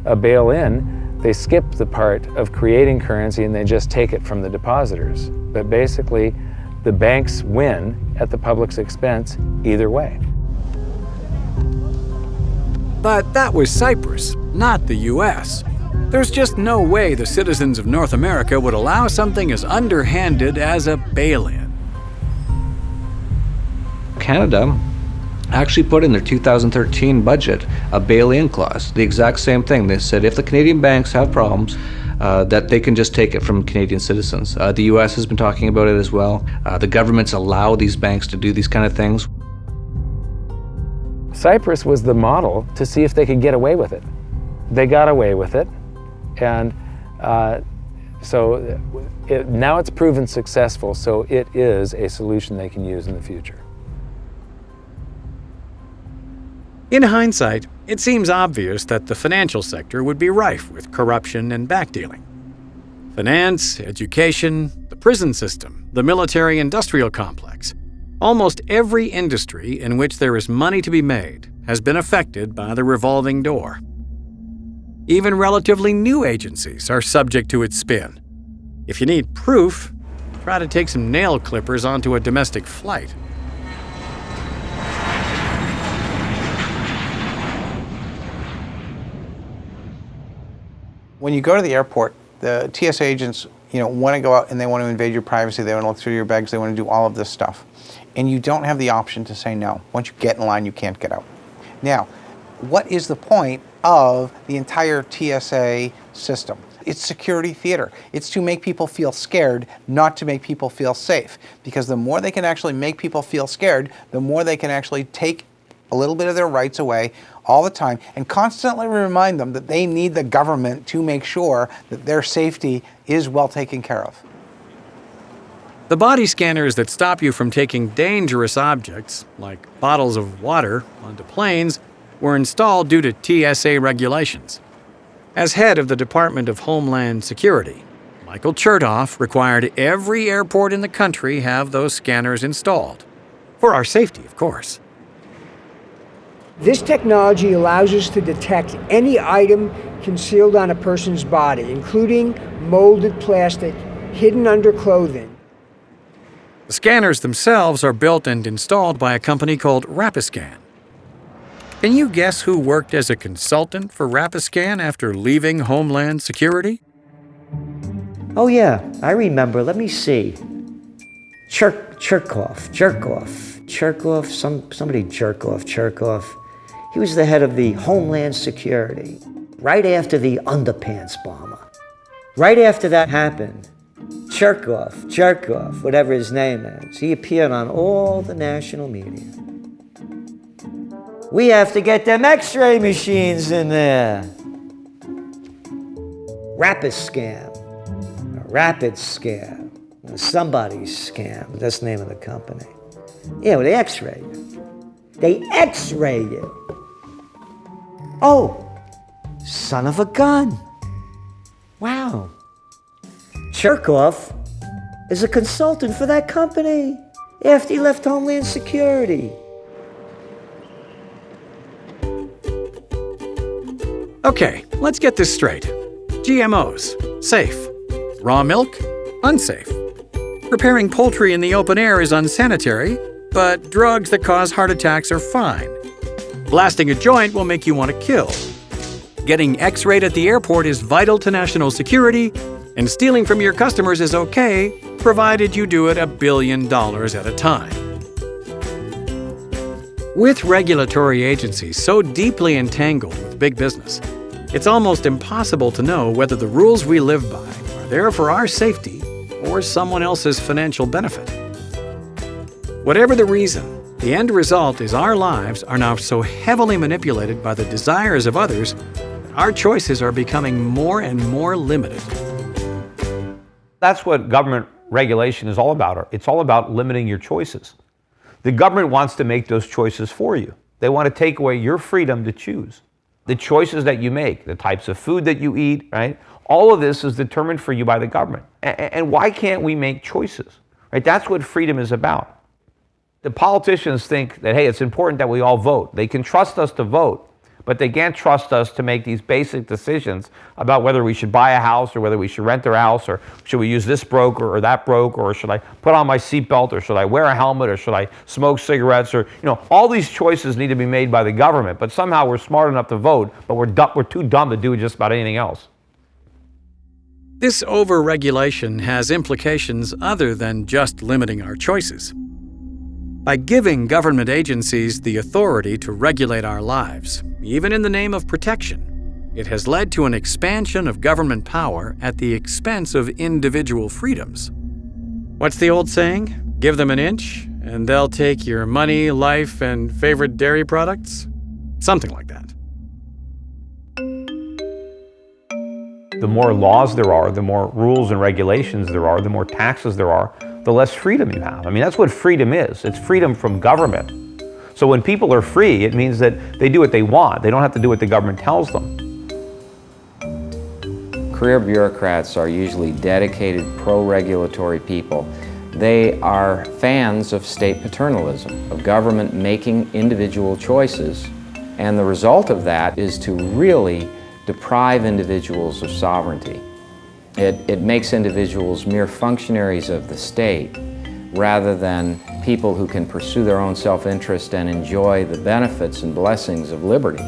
A bail-in, they skip the part of creating currency and they just take it from the depositors. But basically, the banks win at the public's expense either way. But that was Cyprus, not the US. There's just no way the citizens of North America would allow something as underhanded as a bail-in. Canada actually put in their 2013 budget a bail-in clause, the exact same thing. They said if the Canadian banks have problems, that they can just take it from Canadian citizens. The US has been talking about it as well. The governments allow these banks to do these kind of things. Cyprus was the model to see if they could get away with it. They got away with it, and now it's proven successful, so it is a solution they can use in the future. In hindsight, it seems obvious that the financial sector would be rife with corruption and backdealing. Finance, education, the prison system, the military-industrial complex. Almost every industry in which there is money to be made has been affected by the revolving door. Even relatively new agencies are subject to its spin. If you need proof, try to take some nail clippers onto a domestic flight. When you go to the airport, the TSA agents, want to go out and they want to invade your privacy. They want to look through your bags. They want to do all of this stuff. And you don't have the option to say no. Once you get in line, you can't get out. Now, what is the point of the entire TSA system? It's security theater. It's to make people feel scared, not to make people feel safe. Because the more they can actually make people feel scared, the more they can actually take a little bit of their rights away all the time and constantly remind them that they need the government to make sure that their safety is well taken care of. The body scanners that stop you from taking dangerous objects, like bottles of water, onto planes, were installed due to TSA regulations. As head of the Department of Homeland Security, Michael Chertoff required every airport in the country have those scanners installed. For our safety, of course. This technology allows us to detect any item concealed on a person's body, including molded plastic hidden under clothing. The scanners themselves are built and installed by a company called Rapiscan. Can you guess who worked as a consultant for Rapiscan after leaving Homeland Security? Oh yeah, I remember. Let me see. Cherkoff. He was the head of the Homeland Security right after the underpants bomber. Right after that happened, Cherkoff, whatever his name is, he appeared on all the national media. We have to get them X-ray machines in there. Rapid scam, somebody's scam, that's the name of the company. Yeah, well, they X-ray you. They X-ray you. Oh, son of a gun. Wow. Cherkoff is a consultant for that company after he left Homeland Security. Okay, let's get this straight. GMOs, safe. Raw milk, unsafe. Preparing poultry in the open air is unsanitary, but drugs that cause heart attacks are fine. Blasting a joint will make you want to kill. Getting X-rayed at the airport is vital to national security, and stealing from your customers is okay, provided you do it $1 billion at a time. With regulatory agencies so deeply entangled with big business, it's almost impossible to know whether the rules we live by are there for our safety or someone else's financial benefit. Whatever the reason, the end result is our lives are now so heavily manipulated by the desires of others that our choices are becoming more and more limited. That's what government regulation is all about. It's all about limiting your choices. The government wants to make those choices for you. They want to take away your freedom to choose. The choices that you make, the types of food that you eat, right? All of this is determined for you by the government. And why can't we make choices, right? That's what freedom is about. The politicians think that, hey, it's important that we all vote. They can trust us to vote, but they can't trust us to make these basic decisions about whether we should buy a house or whether we should rent our house, or should we use this broker or that broker, or should I put on my seatbelt, or should I wear a helmet, or should I smoke cigarettes, or, all these choices need to be made by the government, but somehow we're smart enough to vote, but we're too dumb to do just about anything else. This over-regulation has implications other than just limiting our choices. By giving government agencies the authority to regulate our lives, even in the name of protection, it has led to an expansion of government power at the expense of individual freedoms. What's the old saying? Give them an inch, and they'll take your money, life, and favorite dairy products? Something like that. The more laws there are, the more rules and regulations there are, the more taxes there are, the less freedom you have. I mean, that's what freedom is. It's freedom from government. So when people are free, it means that they do what they want. They don't have to do what the government tells them. Career bureaucrats are usually dedicated pro-regulatory people. They are fans of state paternalism, of government making individual choices. And the result of that is to really deprive individuals of sovereignty. It makes individuals mere functionaries of the state rather than people who can pursue their own self-interest and enjoy the benefits and blessings of liberty.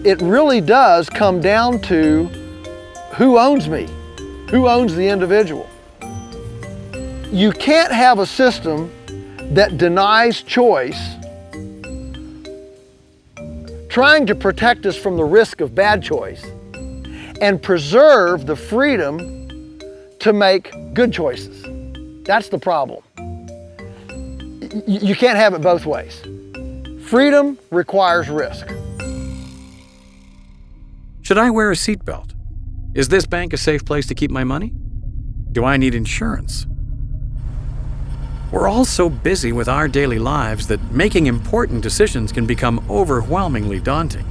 It really does come down to who owns me, who owns the individual. You can't have a system that denies choice, trying to protect us from the risk of bad choice, and preserve the freedom to make good choices. That's the problem. You can't have it both ways. Freedom requires risk. Should I wear a seatbelt? Is this bank a safe place to keep my money? Do I need insurance? We're all so busy with our daily lives that making important decisions can become overwhelmingly daunting.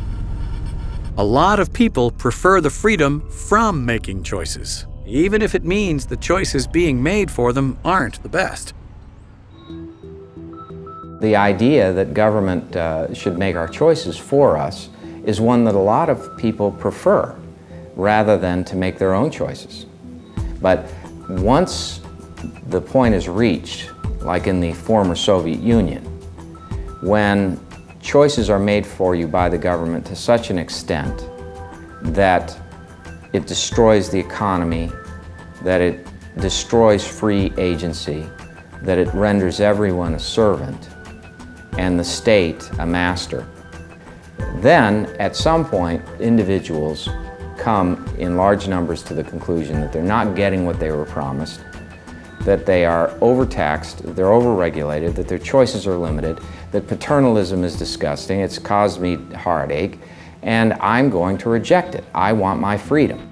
A lot of people prefer the freedom from making choices, even if it means the choices being made for them aren't the best. The idea that government should make our choices for us is one that a lot of people prefer, rather than to make their own choices. But once the point is reached, like in the former Soviet Union, when choices are made for you by the government to such an extent that it destroys the economy, that it destroys free agency, that it renders everyone a servant and the state a master, then at some point individuals come in large numbers to the conclusion that they're not getting what they were promised, that they are overtaxed, they're overregulated, that their choices are limited, that paternalism is disgusting, it's caused me heartache, and I'm going to reject it. I want my freedom.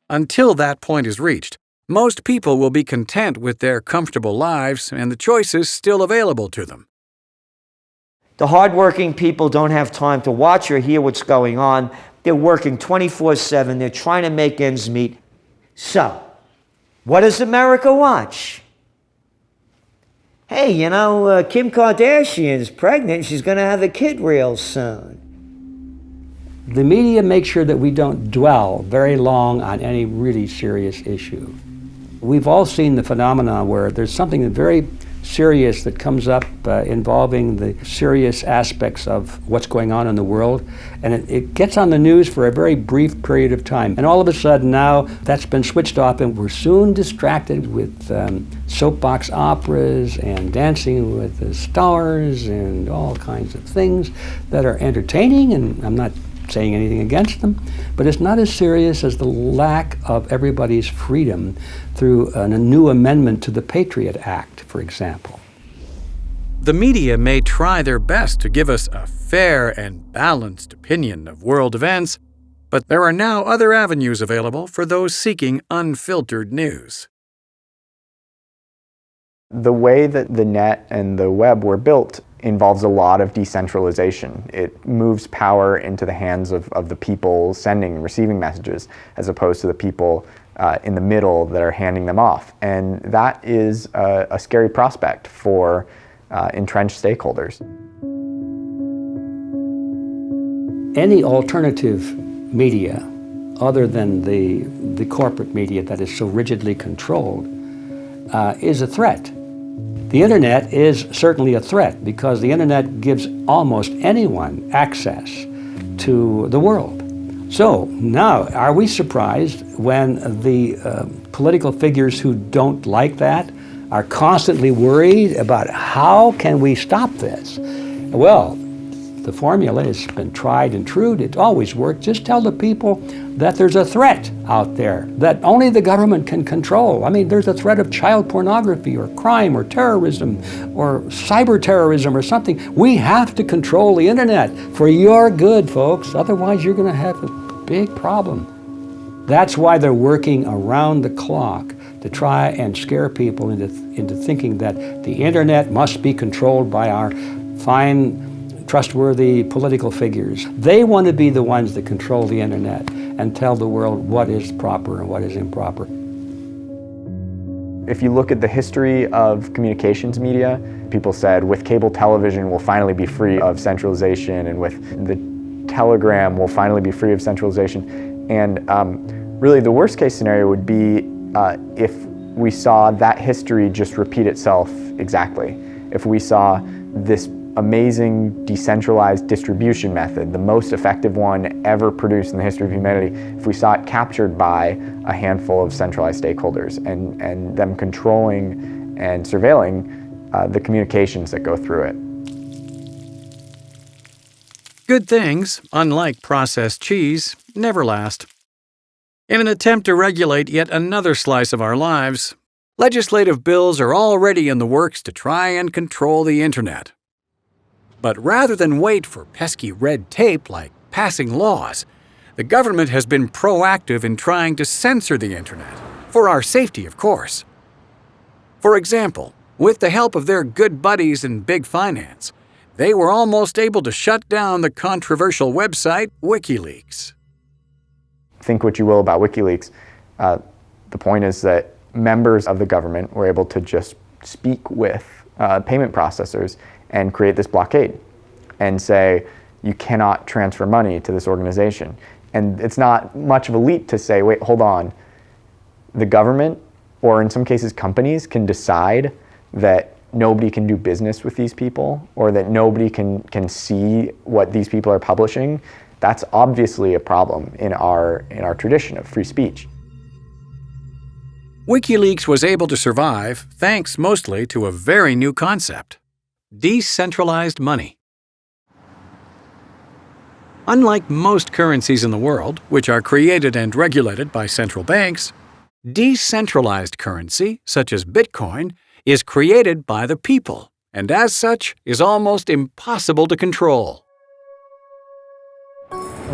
Until that point is reached, most people will be content with their comfortable lives and the choices still available to them. The hardworking people don't have time to watch or hear what's going on. They're working 24/7. They're trying to make ends meet. So, what does America watch? Hey, you know, Kim Kardashian's pregnant. She's going to have a kid real soon. The media makes sure that we don't dwell very long on any really serious issue. We've all seen the phenomenon where there's something very serious that comes up involving the serious aspects of what's going on in the world, and it gets on the news for a very brief period of time. And all of a sudden now that's been switched off, and we're soon distracted with soapbox operas and Dancing with the Stars and all kinds of things that are entertaining, and I'm not saying anything against them, but it's not as serious as the lack of everybody's freedom through a new amendment to the Patriot Act, for example. The media may try their best to give us a fair and balanced opinion of world events, but there are now other avenues available for those seeking unfiltered news. The way that the net and the web were built involves a lot of decentralization. It moves power into the hands of the people sending and receiving messages, as opposed to the people in the middle that are handing them off. And that is a scary prospect for entrenched stakeholders. Any alternative media, other than the corporate media that is so rigidly controlled, is a threat. The internet is certainly a threat because the internet gives almost anyone access to the world. So now, are we surprised when the political figures who don't like that are constantly worried about how can we stop this? Well, the formula has been tried and true. It always worked. Just tell the people that there's a threat out there that only the government can control. I mean, there's a threat of child pornography or crime or terrorism or cyber terrorism or something. We have to control the internet for your good, folks. Otherwise, you're going to have a big problem. That's why they're working around the clock to try and scare people into thinking that the internet must be controlled by our fine, trustworthy political figures. They want to be the ones that control the internet and tell the world what is proper and what is improper. If you look at the history of communications media, people said with cable television we'll finally be free of centralization, and with the telegram we'll finally be free of centralization. And really the worst case scenario would be if we saw that history just repeat itself exactly. If we saw this amazing decentralized distribution method, the most effective one ever produced in the history of humanity, if we saw it captured by a handful of centralized stakeholders and them controlling and surveilling the communications that go through it. Good things, unlike processed cheese, never last. In an attempt to regulate yet another slice of our lives, legislative bills are already in the works to try and control the internet. But rather than wait for pesky red tape like passing laws, the government has been proactive in trying to censor the internet, for our safety, of course. For example, with the help of their good buddies in big finance, they were almost able to shut down the controversial website WikiLeaks. Think what you will about WikiLeaks. The point is that members of the government were able to just speak with payment processors and create this blockade and say, you cannot transfer money to this organization. And it's not much of a leap to say, wait, hold on. The government, or in some cases companies, can decide that nobody can do business with these people, or that nobody can see what these people are publishing, that's obviously a problem in our tradition of free speech. WikiLeaks was able to survive thanks mostly to a very new concept: decentralized money. Unlike most currencies in the world, which are created and regulated by central banks, decentralized currency, such as Bitcoin, is created by the people, and as such is almost impossible to control.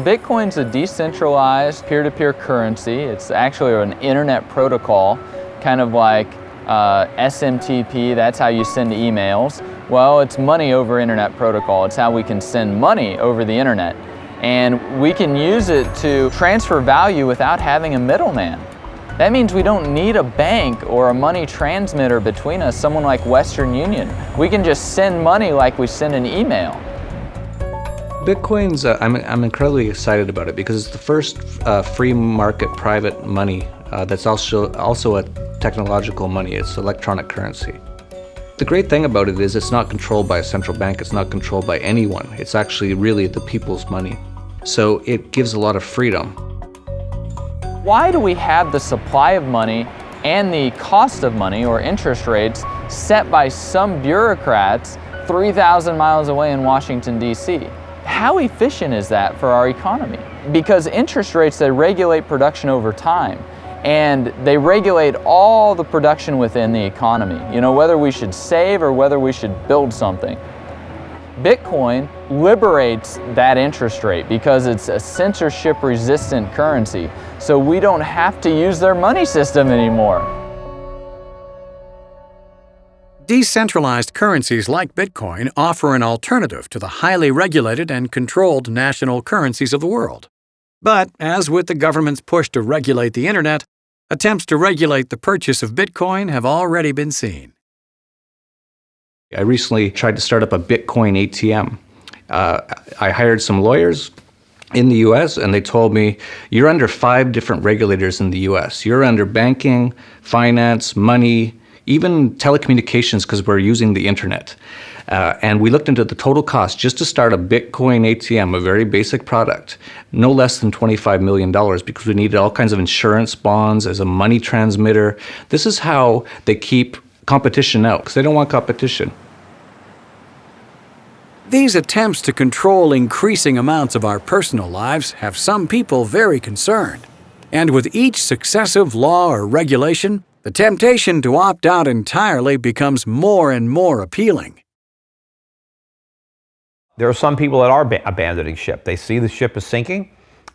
Bitcoin's a decentralized peer-to-peer currency. It's actually an internet protocol, kind of like SMTP, that's how you send emails. Well, it's money over internet protocol. It's how we can send money over the internet. And we can use it to transfer value without having a middleman. That means we don't need a bank or a money transmitter between us, someone like Western Union. We can just send money like we send an email. Bitcoin's, I'm incredibly excited about it because it's the first free market private money that's also a technological money. It's electronic currency. The great thing about it is it's not controlled by a central bank. It's not controlled by anyone. It's actually really the people's money. So it gives a lot of freedom. Why do we have the supply of money and the cost of money, or interest rates, set by some bureaucrats 3,000 miles away in Washington, D.C.? How efficient is that for our economy? Because interest rates, they regulate production over time, and they regulate all the production within the economy. You know, whether we should save or whether we should build something. Bitcoin liberates that interest rate because it's a censorship-resistant currency, so we don't have to use their money system anymore. Decentralized currencies like Bitcoin offer an alternative to the highly regulated and controlled national currencies of the world. But as with the government's push to regulate the internet, attempts to regulate the purchase of Bitcoin have already been seen. I recently tried to start up a Bitcoin ATM. I hired some lawyers in the US and they told me, you're under 5 different regulators in the US. You're under banking, finance, money, even telecommunications because we're using the internet. And we looked into the total cost just to start a Bitcoin ATM, a very basic product, no less than $25 million because we needed all kinds of insurance bonds as a money transmitter. This is how they keep competition out because they don't want competition. These attempts to control increasing amounts of our personal lives have some people very concerned. And with each successive law or regulation, the temptation to opt out entirely becomes more and more appealing. There are some people that are abandoning ship. They see the ship is sinking.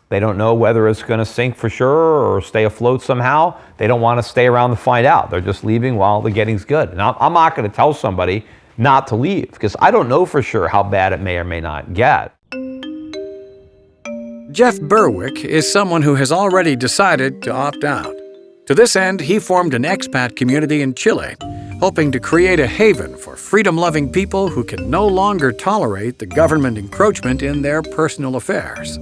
They don't know whether it's going to sink for sure or stay afloat somehow. They don't want to stay around to find out. They're just leaving while the getting's good. And I'm not going to tell somebody not to leave because I don't know for sure how bad it may or may not get. Jeff Berwick is someone who has already decided to opt out. To this end, he formed an expat community in Chile, hoping to create a haven for freedom-loving people who can no longer tolerate the government encroachment in their personal affairs.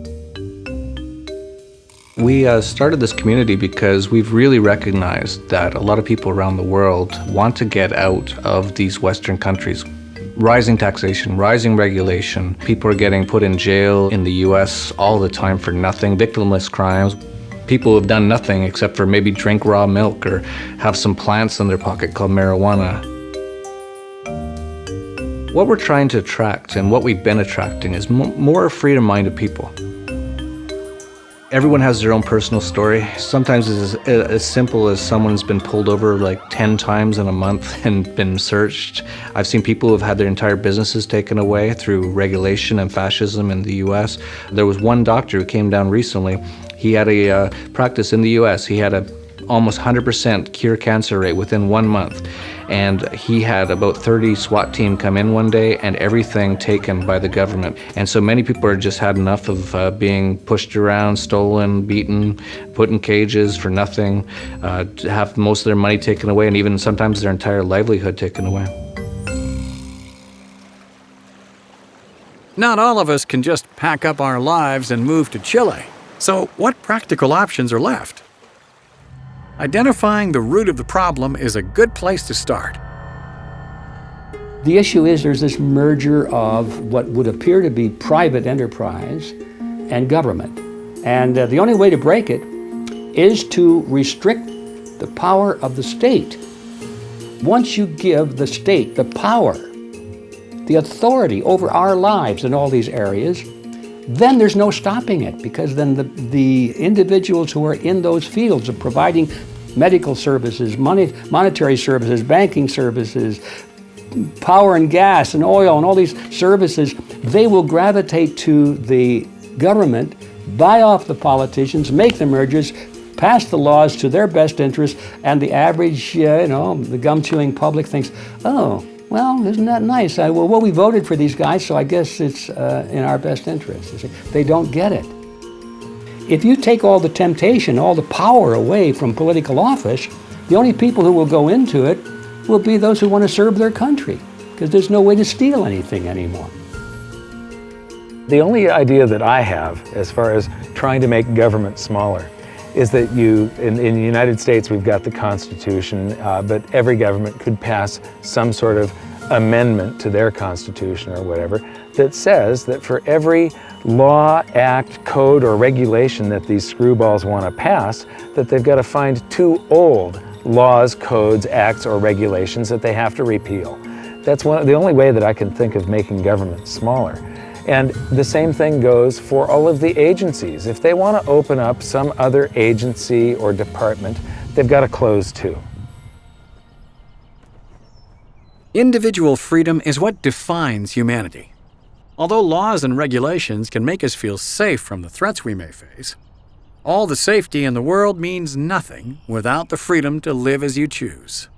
We started this community because we've really recognized that a lot of people around the world want to get out of these Western countries. Rising taxation, rising regulation, people are getting put in jail in the US all the time for nothing, victimless crimes. People who have done nothing except for maybe drink raw milk or have some plants in their pocket called marijuana. What we're trying to attract and what we've been attracting is more freedom-minded people. Everyone has their own personal story. Sometimes it's as simple as someone's been pulled over like 10 times in a month and been searched. I've seen people who've had their entire businesses taken away through regulation and fascism in the US. There was one doctor who came down recently. He had a practice in the US. He had a almost 100% cure cancer rate within 1 month. And he had about 30 SWAT team come in one day and everything taken by the government. And so many people have just had enough of being pushed around, stolen, beaten, put in cages for nothing, to have most of their money taken away and even sometimes their entire livelihood taken away. Not all of us can just pack up our lives and move to Chile. So what practical options are left? Identifying the root of the problem is a good place to start. The issue is there's this merger of what would appear to be private enterprise and government. And the only way to break it is to restrict the power of the state. Once you give the state the power, the authority over our lives in all these areas, then there's no stopping it, because then the individuals who are in those fields of providing medical services, monetary services, banking services, power and gas and oil and all these services, they will gravitate to the government, buy off the politicians, make the mergers, pass the laws to their best interest, and the average, the gum-chewing public thinks, oh, well, isn't that nice? Well, we voted for these guys, so I guess it's in our best interest. They don't get it. If you take all the temptation, all the power away from political office, the only people who will go into it will be those who want to serve their country, because there's no way to steal anything anymore. The only idea that I have as far as trying to make government smaller is that in the United States we've got the Constitution, but every government could pass some sort of amendment to their Constitution or whatever that says that for every law, act, code, or regulation that these screwballs want to pass, that they've got to find 2 old laws, codes, acts, or regulations that they have to repeal. That's the only way that I can think of making government smaller. And the same thing goes for all of the agencies. If they want to open up some other agency or department, they've got to close too. Individual freedom is what defines humanity. Although laws and regulations can make us feel safe from the threats we may face, all the safety in the world means nothing without the freedom to live as you choose.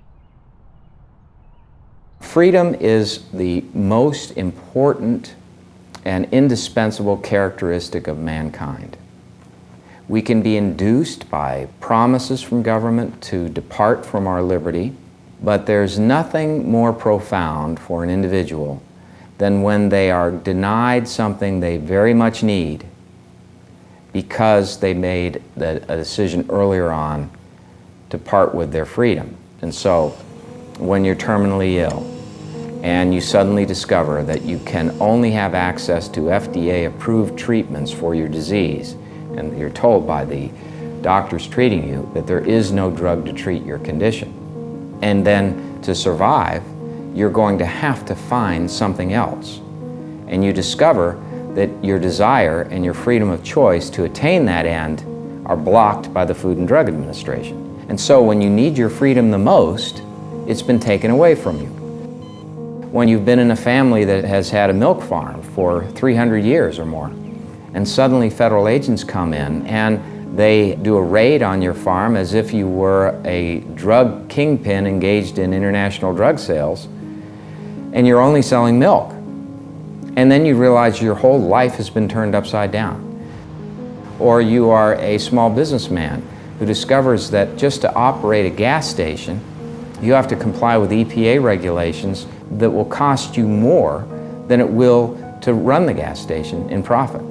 Freedom is the most important and indispensable characteristic of mankind. We can be induced by promises from government to depart from our liberty, but there's nothing more profound for an individual than when they are denied something they very much need because they made a decision earlier on to part with their freedom. And so, when you're terminally ill, and you suddenly discover that you can only have access to FDA-approved treatments for your disease, and you're told by the doctors treating you that there is no drug to treat your condition. And then to survive, you're going to have to find something else. And you discover that your desire and your freedom of choice to attain that end are blocked by the Food and Drug Administration. And so when you need your freedom the most, it's been taken away from you. When you've been in a family that has had a milk farm for 300 years or more, and suddenly federal agents come in and they do a raid on your farm as if you were a drug kingpin engaged in international drug sales, and you're only selling milk. And then you realize your whole life has been turned upside down. Or you are a small businessman who discovers that just to operate a gas station, you have to comply with EPA regulations that will cost you more than it will to run the gas station in profit.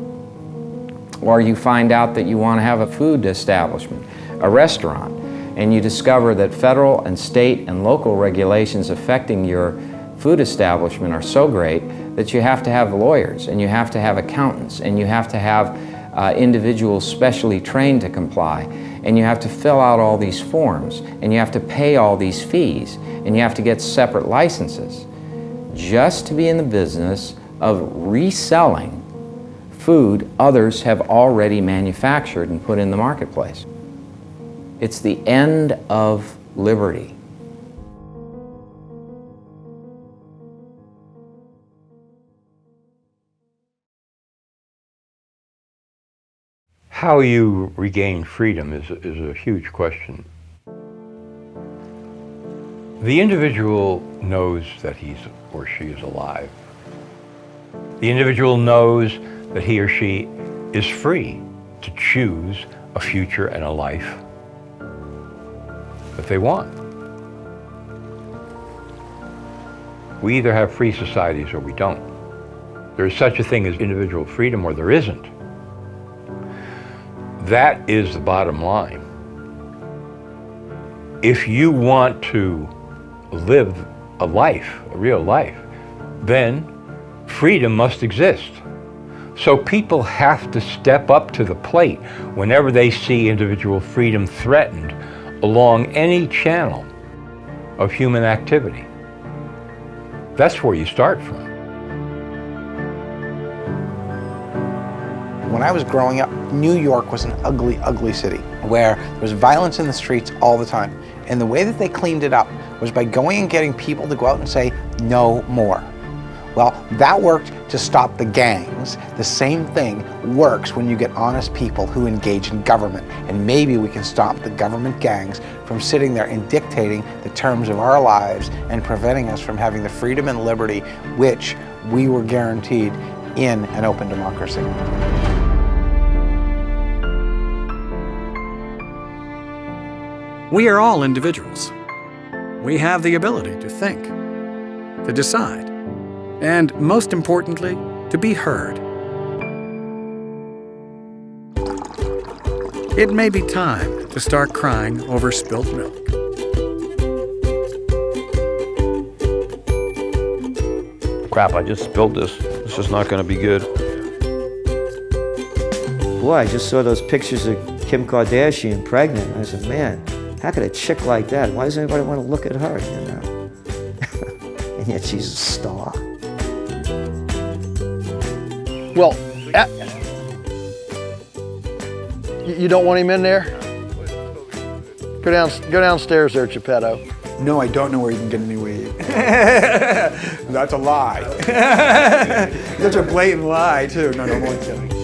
Or you find out that you want to have a food establishment, a restaurant, and you discover that federal and state and local regulations affecting your food establishment are so great that you have to have lawyers, and you have to have accountants, and you have to have individuals specially trained to comply, and you have to fill out all these forms, and you have to pay all these fees, and you have to get separate licenses just to be in the business of reselling food others have already manufactured and put in the marketplace. It's the end of liberty. How you regain freedom is a huge question. The individual knows that he or she is alive. The individual knows that he or she is free to choose a future and a life that they want. We either have free societies or we don't. There is such a thing as individual freedom or there isn't. That is the bottom line. If you want to live a life, a real life, then freedom must exist. So people have to step up to the plate whenever they see individual freedom threatened along any channel of human activity. That's where you start from. When I was growing up, New York was an ugly, ugly city where there was violence in the streets all the time. And the way that they cleaned it up was by going and getting people to go out and say, no more. Well, that worked to stop the gangs. The same thing works when you get honest people who engage in government. And maybe we can stop the government gangs from sitting there and dictating the terms of our lives and preventing us from having the freedom and liberty which we were guaranteed in an open democracy. We are all individuals. We have the ability to think, to decide, and most importantly, to be heard. It may be time to start crying over spilt milk. Crap, I just spilled this. This is not going to be good. Boy, I just saw those pictures of Kim Kardashian pregnant. I said, man, how could a chick like that, why does anybody want to look at her, you know? And yet she's a star. Well, you don't want him in there? Go downstairs there, Geppetto. No, I don't know where you can get any weed. That's a lie. Such a blatant lie, too. No, I'm only kidding.